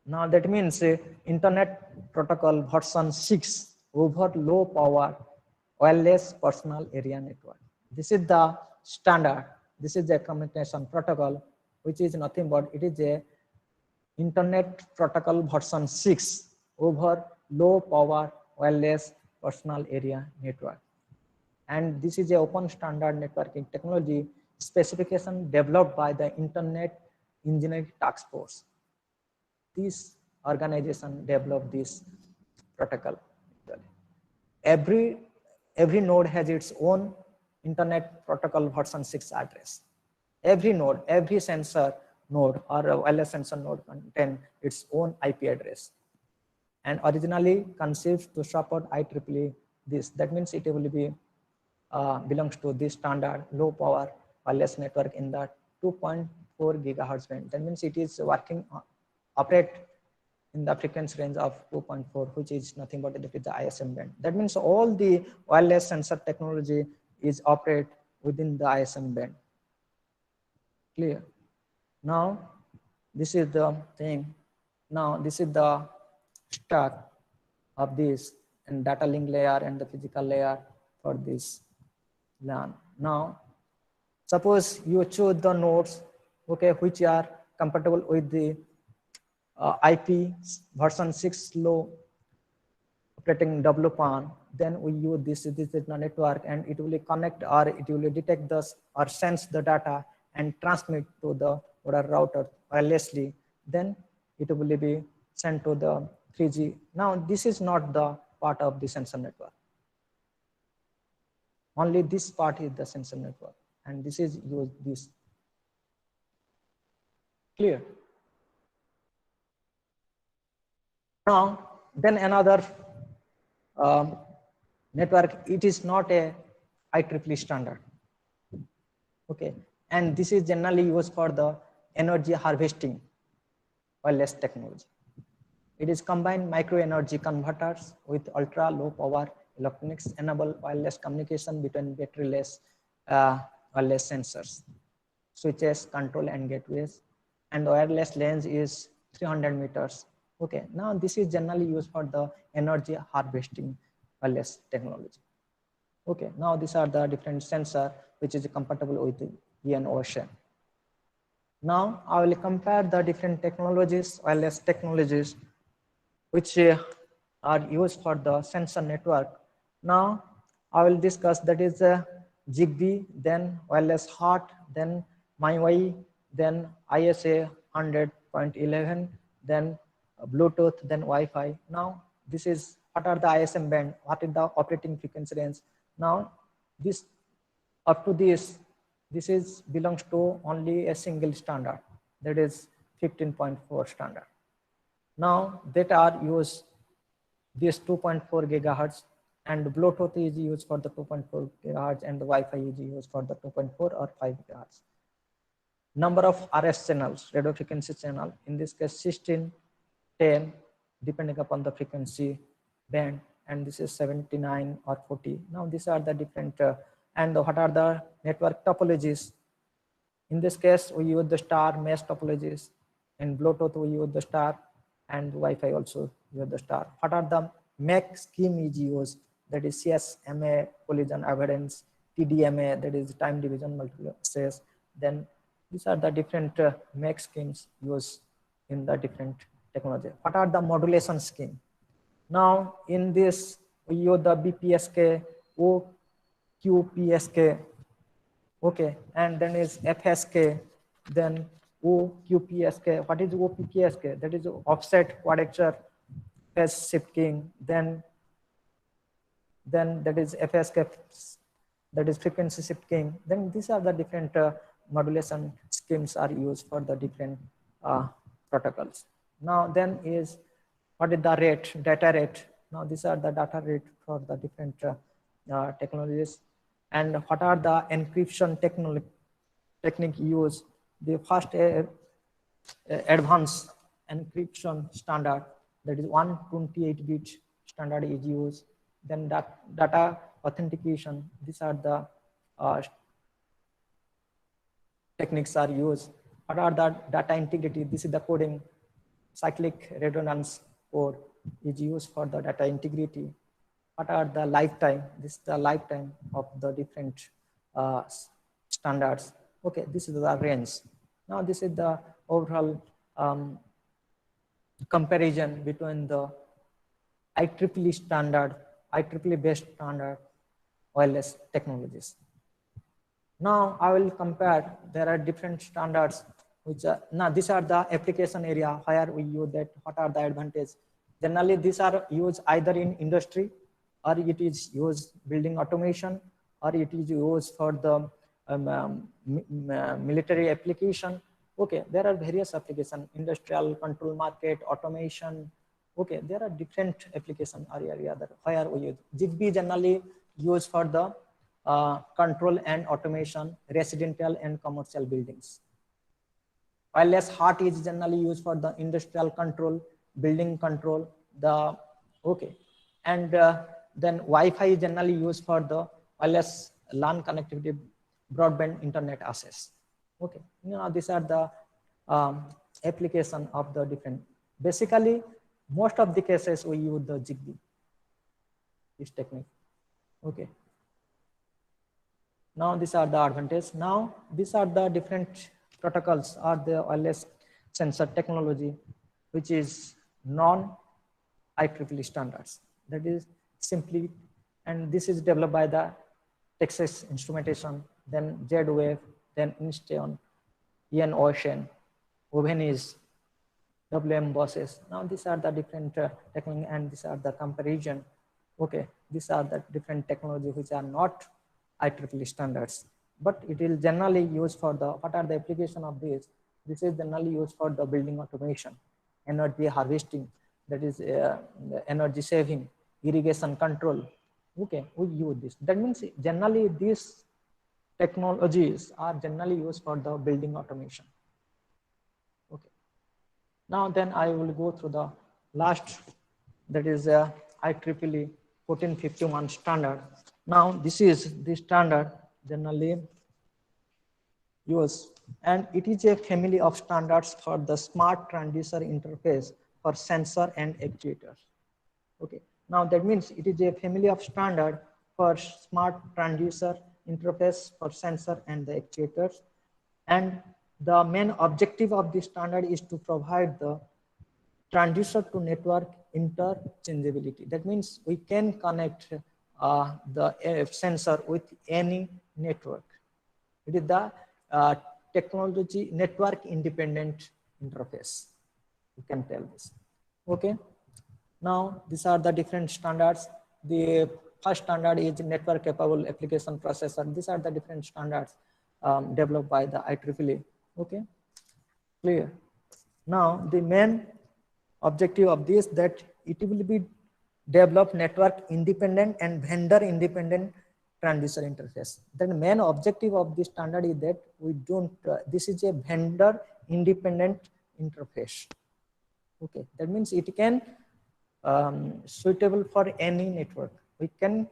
Now that means Internet Protocol version 6 over low power wireless personal area network. This is the standard. This is the communication protocol, which is nothing but it is a Internet Protocol version 6 over low power wireless personal area network. And this is a open standard networking technology specification developed by the Internet Engineering Task Force. This organization developed this protocol. Every node has its own Internet Protocol version 6 address. Every node, every sensor node or a wireless sensor node contain its own IP address. And originally conceived to support IEEE this. That means it will be belongs to this standard low power wireless network in the 2.4 gigahertz band. That means it is working operate in the frequency range of 2.4, which is nothing but the ISM band. That means all the wireless sensor technology is operate within the ISM band. Clear? Now, this is the thing. Now, this is the start of this and data link layer and the physical layer for this LAN. Now, suppose you choose the nodes, okay, which are compatible with the IP version 6 low operating WPAN, then we use this is the network, and it will connect or it will detect the or sense the data and transmit to the router wirelessly. Then it will be sent to the 3G. Now this is not the part of the sensor network. Only this part is the sensor network, and this is use this. Clear? Now then another network, it is not a IEEE standard. Okay, and this is generally used for the energy harvesting wireless technology. It is combined micro energy converters with ultra low power electronics enable wireless communication between batteryless wireless sensors, switches, control and gateways, and the wireless range is 300 meters. Okay, now this is generally used for the energy harvesting wireless technology. Okay, now these are the different sensor which is compatible with the EN-OSM. Now I will compare the different technologies, wireless technologies, which are used for the sensor network. Now I will discuss that is Zigbee, then wireless HART, then MiWi, then ISA 100.11, then Bluetooth, then Wi-Fi. Now this is what are the ISM band, what is the operating frequency range. Now this up to this is belongs to only a single standard, that is 15.4 standard. Now that are used this 2.4 gigahertz, and Bluetooth is used for the 2.4 gigahertz, and the Wi-Fi is used for the 2.4 or 5 gigahertz. Number of RS channels, radio frequency channel, in this case 16, 10, depending upon the frequency band, and this is 79 or 40. Now these are the different and what are the network topologies. In this case we use the star mesh topologies. In Bluetooth we use the star, and Wi-Fi also use the star. What are the MAC scheme is used, that is CSMA, collision avoidance, TDMA, that is time division multiple access. Then these are the different MAC schemes used in the different technology. What are the modulation scheme? Now in this we use the BPSK, OQPSK, okay, and then is FSK, then OQPSK. What is OQPSK? That is offset quadrature phase shifting. Then that is FSK, that is frequency shifting. Then these are the different modulation schemes are used for the different protocols. Now then is what is the rate, data rate. Now these are the data rate for the different technologies. And what are the encryption technique used? The first advanced encryption standard, that is 128-bit standard is used. Then data authentication, these are the techniques are used. What are the data integrity? This is the coding. Cyclic redundance code is used for the data integrity. What are the lifetime? This is the lifetime of the different standards. Okay, this is the range. Now this is the overall comparison between the IEEE standard, IEEE based standard wireless technologies. Now I will compare, there are different standards which are, now these are the application area where we use that, what are the advantages. Generally these are used either in industry, or it is used building automation, or it is used for the military application. Okay, there are various applications, industrial control market, automation. Okay, there are different application area where we use. Zigbee generally used for the control and automation, residential and commercial buildings. Wireless HART is generally used for the industrial control, building control, and then Wi-Fi is generally used for the wireless LAN connectivity broadband internet access. Okay, these are the application of the different. Basically, most of the cases we use the ZigBee, this technique. Okay. Now these are the advantages. Now these are the different protocols or the wireless sensor technology, which is non-IEEE standards. That is simply, and this is developed by the Texas Instrumentation, then Z-Wave, then Insteon, Ian Ocean, Ovenis, WM Bosses. Now these are the different techniques, and these are the comparison. Okay, these are the different technology which are not IEEE standards, but it is generally used for the, what are the application of this? This is generally used for the building automation, energy harvesting, that is energy saving, irrigation control. Okay, we use this. That means generally these technologies are generally used for the building automation. Okay. Now then I will go through the last, that is IEEE 1451 standard. Now this is the standard generally used, and it is a family of standards for the smart transducer interface for sensor and actuators. Okay. Now that means it is a family of standard for smart transducer interface for sensor and the actuators, and the main objective of this standard is to provide the transducer to network interchangeability. That means we can connect the sensor with any network. It is the technology network independent interface. You can tell this. Okay. Now these are the different standards. The first standard is network capable application processor. These are the different standards developed by the IEEE. Okay, clear. Now the main objective of this, that it will be develop network independent and vendor independent transducer interface. The main objective of this standard is that we don't, this is a vendor independent interface. Okay, that means it can suitable for any network. We can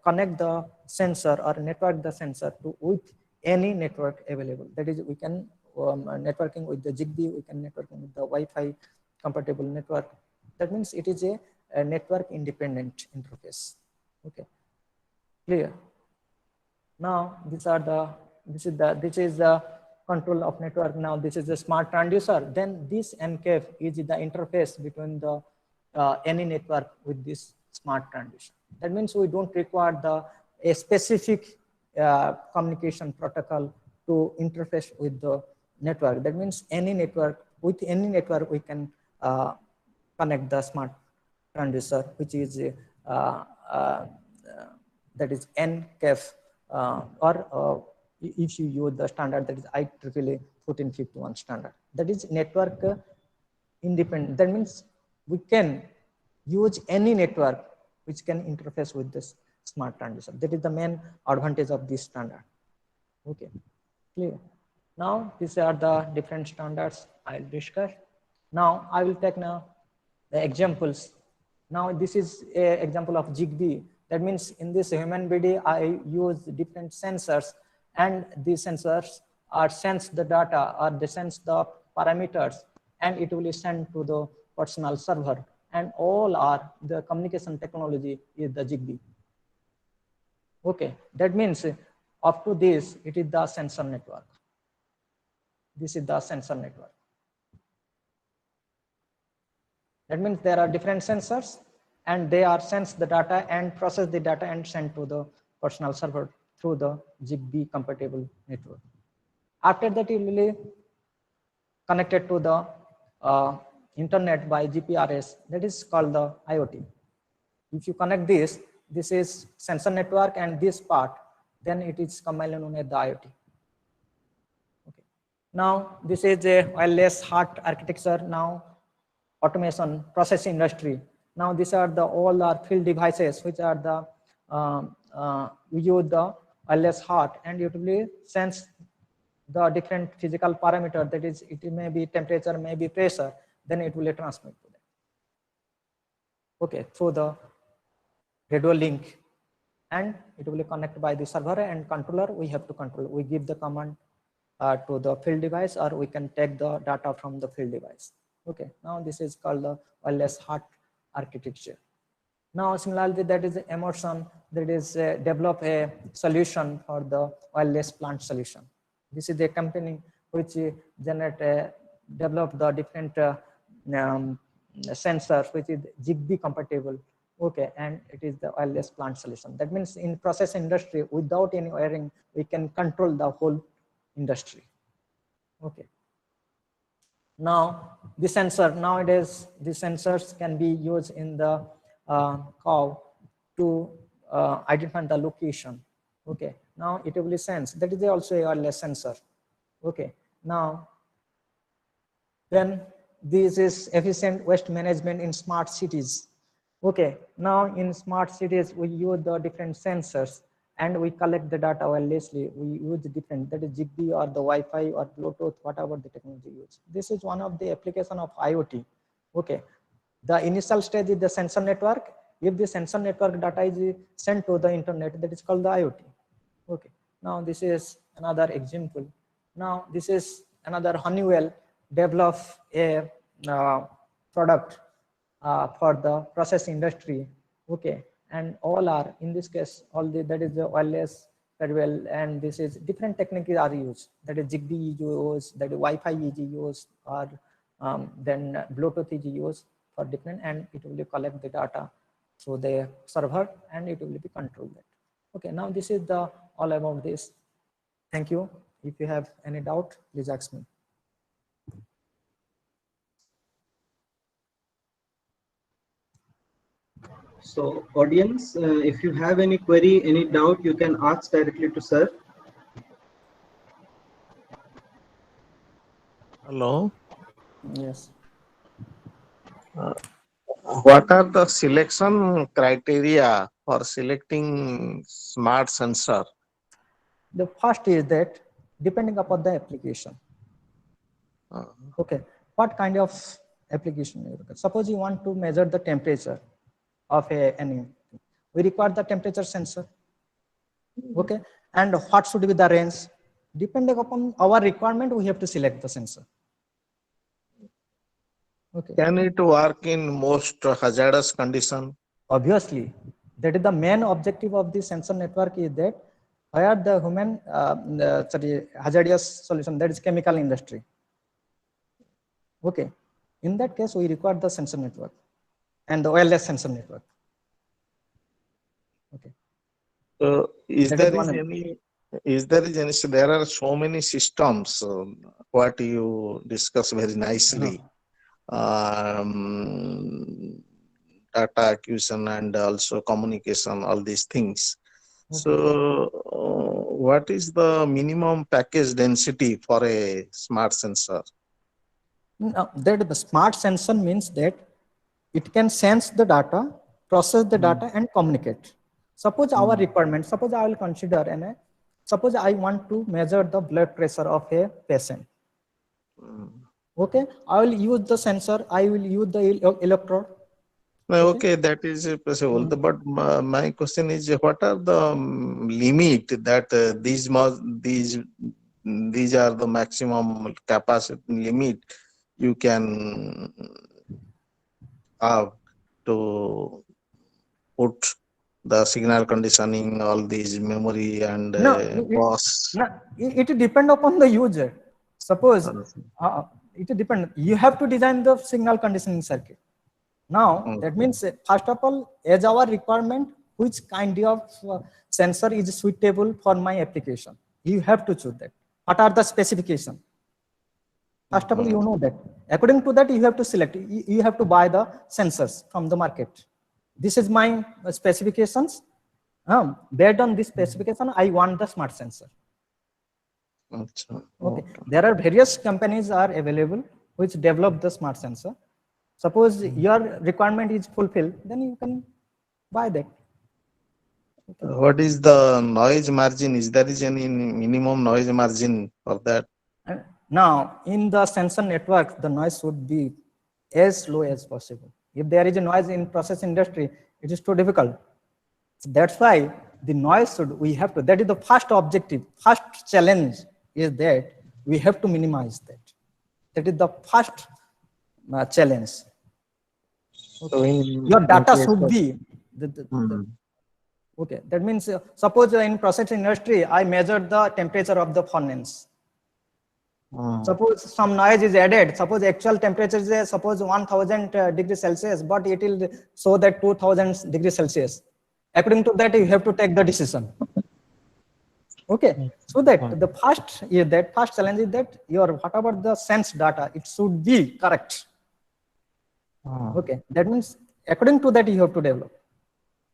connect the sensor or network the sensor to with any network available. That is, we can networking with the ZigBee, we can networking with the Wi-Fi compatible network. That means it is a network independent interface. Okay, clear. Now these are the, this is the control of network. Now this is the smart transducer. Then this NCAF is the interface between the any network with this smart transducer. That means we don't require a specific communication protocol to interface with the network. That means any network, with any network we can connect the smart transducer, which is that is NCAF, or if you use the standard that is IEEE 1451 standard, that is network independent. That means we can use any network which can interface with this smart transducer. That is the main advantage of this standard. Okay, clear. Now these are the different standards I'll discuss. Now I will take now the examples. Now this is an example of ZigBee. That means in this human body I use different sensors, and these sensors are sense the data or they sense the parameters, and it will send to the personal server, and all are the communication technology is the ZigBee. Okay, that means up to this it is the sensor network. This is the sensor network. That means there are different sensors, and they are sense the data and process the data and send to the personal server through the ZigBee compatible network. After that, it will be connected to the internet by GPRS. That is called the IoT. If you connect this is sensor network, and this part, then it is commonly known as the IoT. Okay. Now this is a wireless HART architecture. Now automation process industry. Now these are the all are field devices which are the we use the wireless HART, and it will sense the different physical parameter. That is, it may be temperature, may be pressure, then it will transmit to them. Okay, through the radio link, and it will be connected by the server and controller. We have to control. We give the command to the field device, or we can take the data from the field device. Okay, now this is called the wireless HART architecture. Now similarly, that is Emerson, that is develop a solution for the wireless plant solution. This is a company which develop the different sensors which is Zigbee compatible. Okay, and it is the wireless plant solution. That means in process industry, without any wiring, we can control the whole industry. Okay. Now the sensor, nowadays the sensors can be used in the cow to identify the location. Okay, now it will sense, that is also a wireless sensor. Okay, now then this is efficient waste management in smart cities. Okay, now in smart cities we use the different sensors and we collect the data wirelessly. We use the different, that is Zigbee or the Wi-Fi or Bluetooth, whatever the technology used. This is one of the application of IoT. Okay, the initial stage is the sensor network. If the sensor network data is sent to the internet, that is called the IoT. Okay, now this is another example. Now this is another Honeywell develop a product for the process industry. Okay, and all are in this case all the, that is the wireless very well, and this is different techniques are used, that is Zigbee is used, that is Wi-Fi is used, or then Bluetooth is used for different, and it will collect the data through the server and it will be controlled. Okay, now this is the all about this. Thank you. If you have any doubt, please ask me. So audience, if you have any query, any doubt, you can ask directly to sir. Hello. Yes. What are the selection criteria for selecting smart sensor? The first is that depending upon the application. Okay, what kind of application you look at? Suppose you want to measure the temperature of any, we require the temperature sensor. Okay, and what should be the range? Depending upon our requirement, we have to select the sensor. Okay. Can it work in most hazardous condition? Obviously, that is the main objective of the sensor network, is that where the human hazardous solution, that is chemical industry. Okay, in that case we require the sensor network and the wireless sensor network. Okay. So there are so many systems, what you discuss very nicely. Data acquisition and also communication, all these things. Okay. So what is the minimum package density for a smart sensor? That the smart sensor means that it can sense the data, process the data and communicate. Suppose our requirement, suppose I will consider suppose I want to measure the blood pressure of a patient. Okay, I will use the sensor, I will use the electrode. Okay, that is possible. But my question is, what are the limit that these are the maximum capacity limit you can have to put the signal conditioning, all these memory and bus? It depends upon the user. Suppose it depends. You have to design the signal conditioning circuit. Now that means first of all, as our requirement, which kind of sensor is suitable for my application. You have to choose that. What are the specifications? First of all, you know that. According to that, you have to select. You have to buy the sensors from the market. This is my specifications. Based on this specification, I want the smart sensor. Okay. There are various companies are available which develop the smart sensor. Suppose your requirement is fulfilled, then you can buy that. Okay. What is the noise margin? Is there any minimum noise margin for that? Now, in the sensor network, the noise should be as low as possible. If there is a noise in process industry, it is too difficult. So that's why the noise should, we have to, that is the first objective, first challenge is that we have to minimize that. That is the first challenge. So in Your data case should of- be, Hmm. okay, that means suppose in process industry, I measure the temperature of the furnace. Hmm. Suppose some noise is added, suppose actual temperature is suppose 1000 degrees Celsius, but it will show that 2000 degrees Celsius. According to that, you have to take the decision. Okay, so that the first challenge is that your whatever the sense data, it should be correct. Hmm. Okay, that means according to that you have to develop.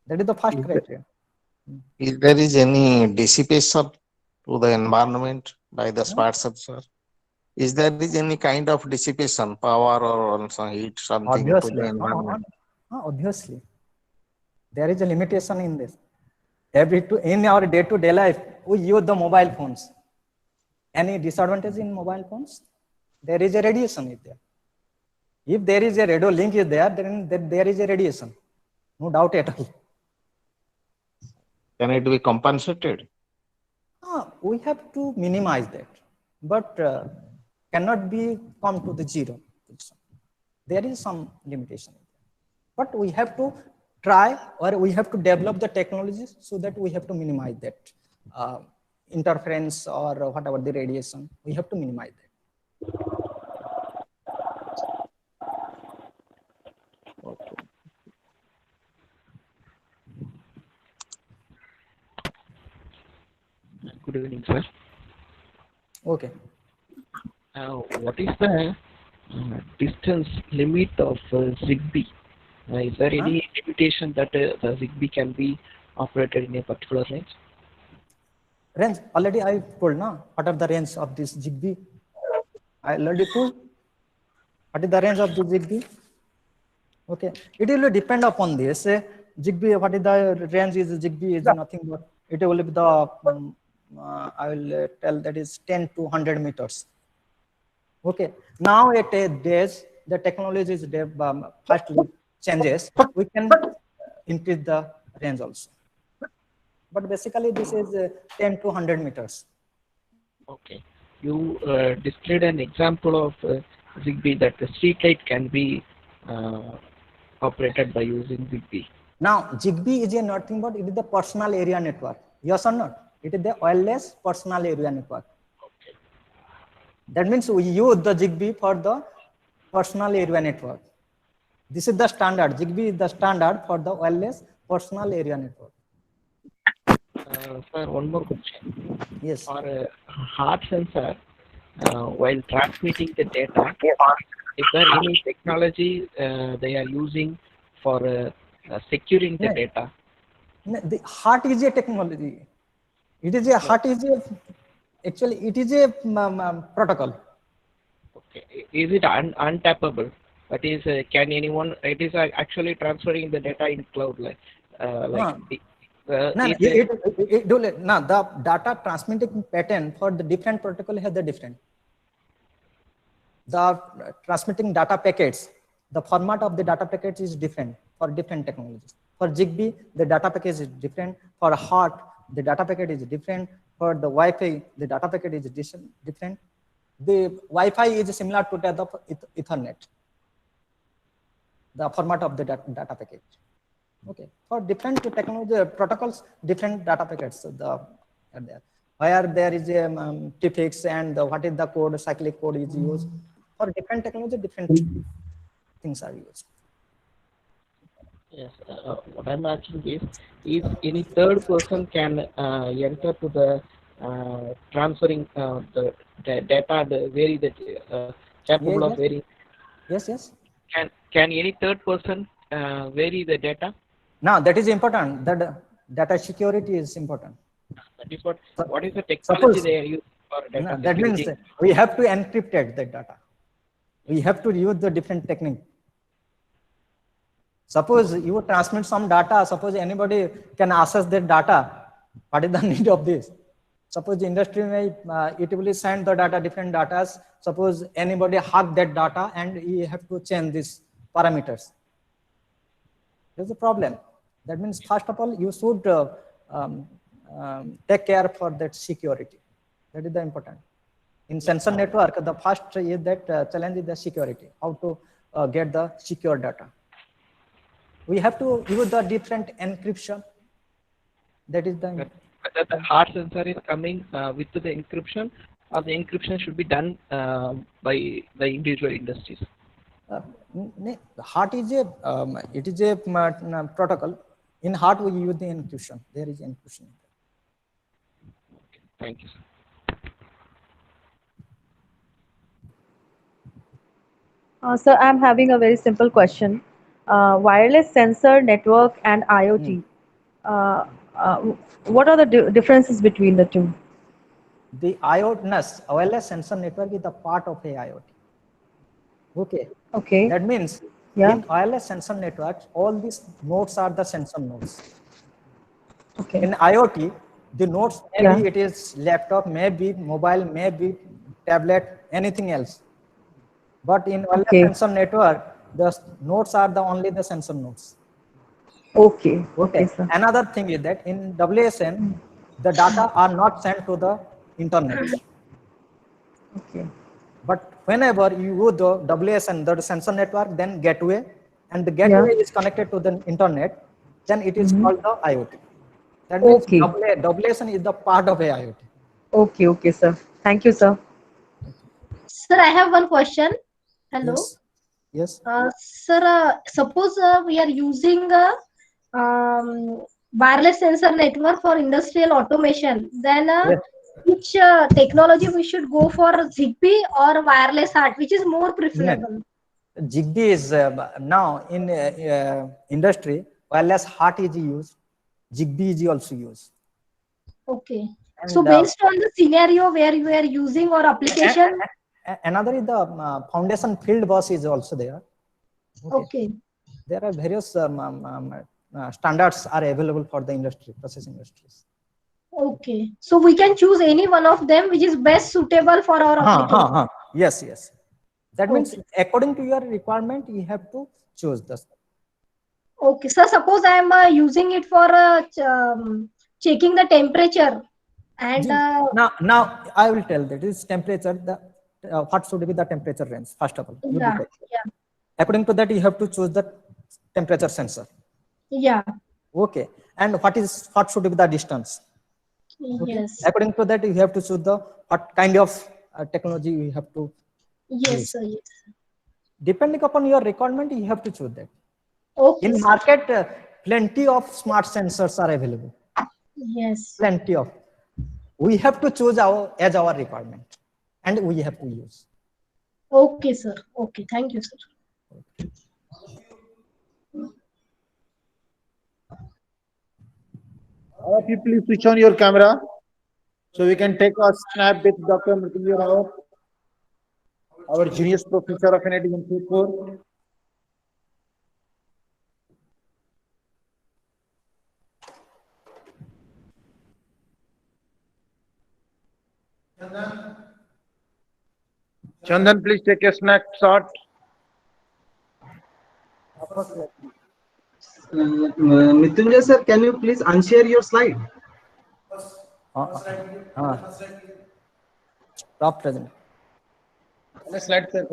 That is the first criteria. Is there is any dissipation to the environment by the smart sensor? Is there is any kind of dissipation, power or some heat, something to Obviously, the environment? obviously, there is a limitation in this. In our day-to-day life, we use the mobile phones. Any disadvantage in mobile phones? There is a radiation is there. If there is a radio link is there, then there is a radiation. No doubt at all. Can it be compensated? We have to minimize that, but cannot be come to the zero. There is some limitation, but we have to try, or we have to develop the technologies so that we have to minimize that interference or whatever the radiation. We have to minimize that. Good evening, sir. Okay. What is the distance limit of ZigBee? Is there any limitation that the ZigBee can be operated in a particular range? Range, already I told now, what are the range of this ZigBee? I already told. What is the range of the ZigBee? Okay, it will depend upon this. ZigBee, what is the range is ZigBee is nothing but, it will be the, I will tell that is 10 to 100 meters. Okay, now at days, the technology is fastly changes, we can increase the range also. But basically this is 10 to 100 meters. Okay. You displayed an example of ZigBee that the street light can be operated by using ZigBee. Now, ZigBee is a nothing but it is the personal area network. Yes or not? It is the wireless personal area network. Okay. That means we use the ZigBee for the personal area network. This is the standard. ZigBee is the standard for the wireless personal area network. Sir, one more question. Yes. For a heart sensor, while transmitting the data, is there any technology they are using for securing the data? The heart is a technology. It is a heart is a, actually it is a protocol. Okay. Is it untappable? That is, can anyone? It is actually transferring the data in cloud, like the data transmitting pattern for the different protocol has the different. The transmitting data packets, the format of the data packets is different for different technologies. For ZigBee, the data package is different. For HART, the data packet is different. For the Wi-Fi, the data packet is different. The Wi-Fi is similar to that of Ethernet, the format of the data package. Okay, for different technology protocols, different data packets are there. Where there is a prefix and what is the code, cyclic code is used. For different technology, different things are used. Yes, what I'm asking is if any third person can enter to the transferring the data, vary the capable of varying. Yes. Can any third person vary the data? Now that is important. That data security is important. That is what is the technology they are using for data that security? means we have to encrypt the data. We have to use the different technique. Suppose you transmit some data, suppose anybody can access that data. What is the need of this? Suppose the industry may, it will send the data, different data. Suppose anybody hack that data and you have to change these parameters. There's a problem. That means first of all, you should take care for that security. That is the important. In sensor network, the first is that challenge is the security, how to get the secure data. We have to use the different encryption. That is the Whether the heart sensor is coming with the encryption, or the encryption should be done by the individual industries. heart is a it is a protocol. In heart we use the encryption. There is encryption. Okay, thank you, sir. Sir, I'm having a very simple question. Wireless sensor network and IoT. Uh, uh, what are the differences between the two? The IoT, wireless sensor network is the part of a IoT. Okay. Okay. That means Yeah. in wireless sensor networks, all these nodes are the sensor nodes. Okay. In IoT, the nodes maybe Yeah. it is laptop, maybe mobile, maybe tablet, anything else. But in wireless Okay. sensor network, the nodes are the only the sensor nodes. Okay. Okay. Sir. Another thing is that in WSN, the data are not sent to the internet. Okay. But whenever you use the WSN, the sensor network, then gateway, and the gateway is connected to the internet, then it is called the IoT. That means Okay. WSN is the part of a IoT. Okay. Okay, sir. Thank you, sir. Sir, I have one question. Hello. Yes. Yes. Sir, suppose we are using a wireless sensor network for industrial automation, then Yes. which technology we should go for, Zigbee or wireless HART, which is more preferable? Zigbee is now in industry, wireless HART is used, Zigbee is also used. Okay. And, So based on the scenario where you are using or application. Another is the foundation field bus is also there. Okay. There are various standards are available for the industry, process industries. Okay. So we can choose any one of them which is best suitable for our application. Yes, yes. That means according to your requirement, you have to choose this. Okay. So suppose I am using it for checking the temperature. And now I will tell that this temperature, what should be the temperature range, first of all. yeah. According to that, you have to choose the temperature sensor. Yeah. Okay. And what should be the distance? Okay. Yes. According to that, you have to choose the what kind of technology you have to use. Sir, yes. Depending upon your requirement, you have to choose that. Okay. In market, plenty of smart sensors are available. Yes. Plenty of. We have to choose as our requirement, and we have to use. Okay, sir. Okay. Thank you, sir. All of you please switch on your camera so we can take a snap with Dr. Mrityunjay Rao, our genius professor of NIT Jamshedpur. Chandan, please take a snapshot. Mrityunjay sir, can you please unshare your slide? Stop present. Slide share.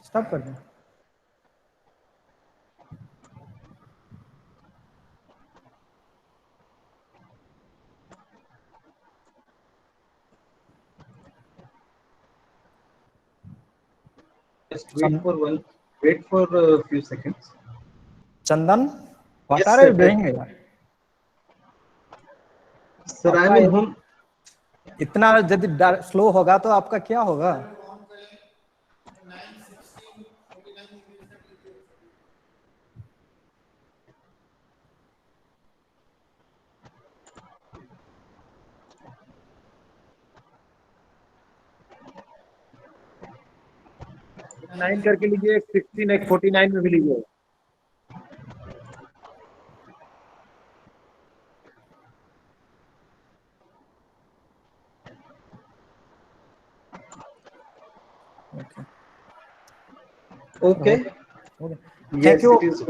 Stop present. Just wait for a few seconds. Chandan, what Yes, are sir. you doing here? Sir, I am in home. इतना यदि slow होगा तो आपका क्या होगा? Nine करके लीजिए, 16 एक 49 में भी लीजिए. Okay. Okay. Yes, Thank you. it is.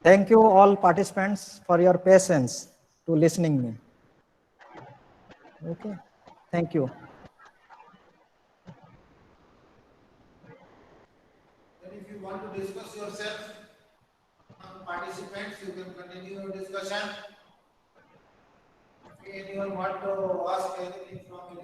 Thank you all participants for your patience to listening me. Okay. Thank you. Then if you want to discuss yourself, participants, you can continue your discussion. If anyone want to ask anything from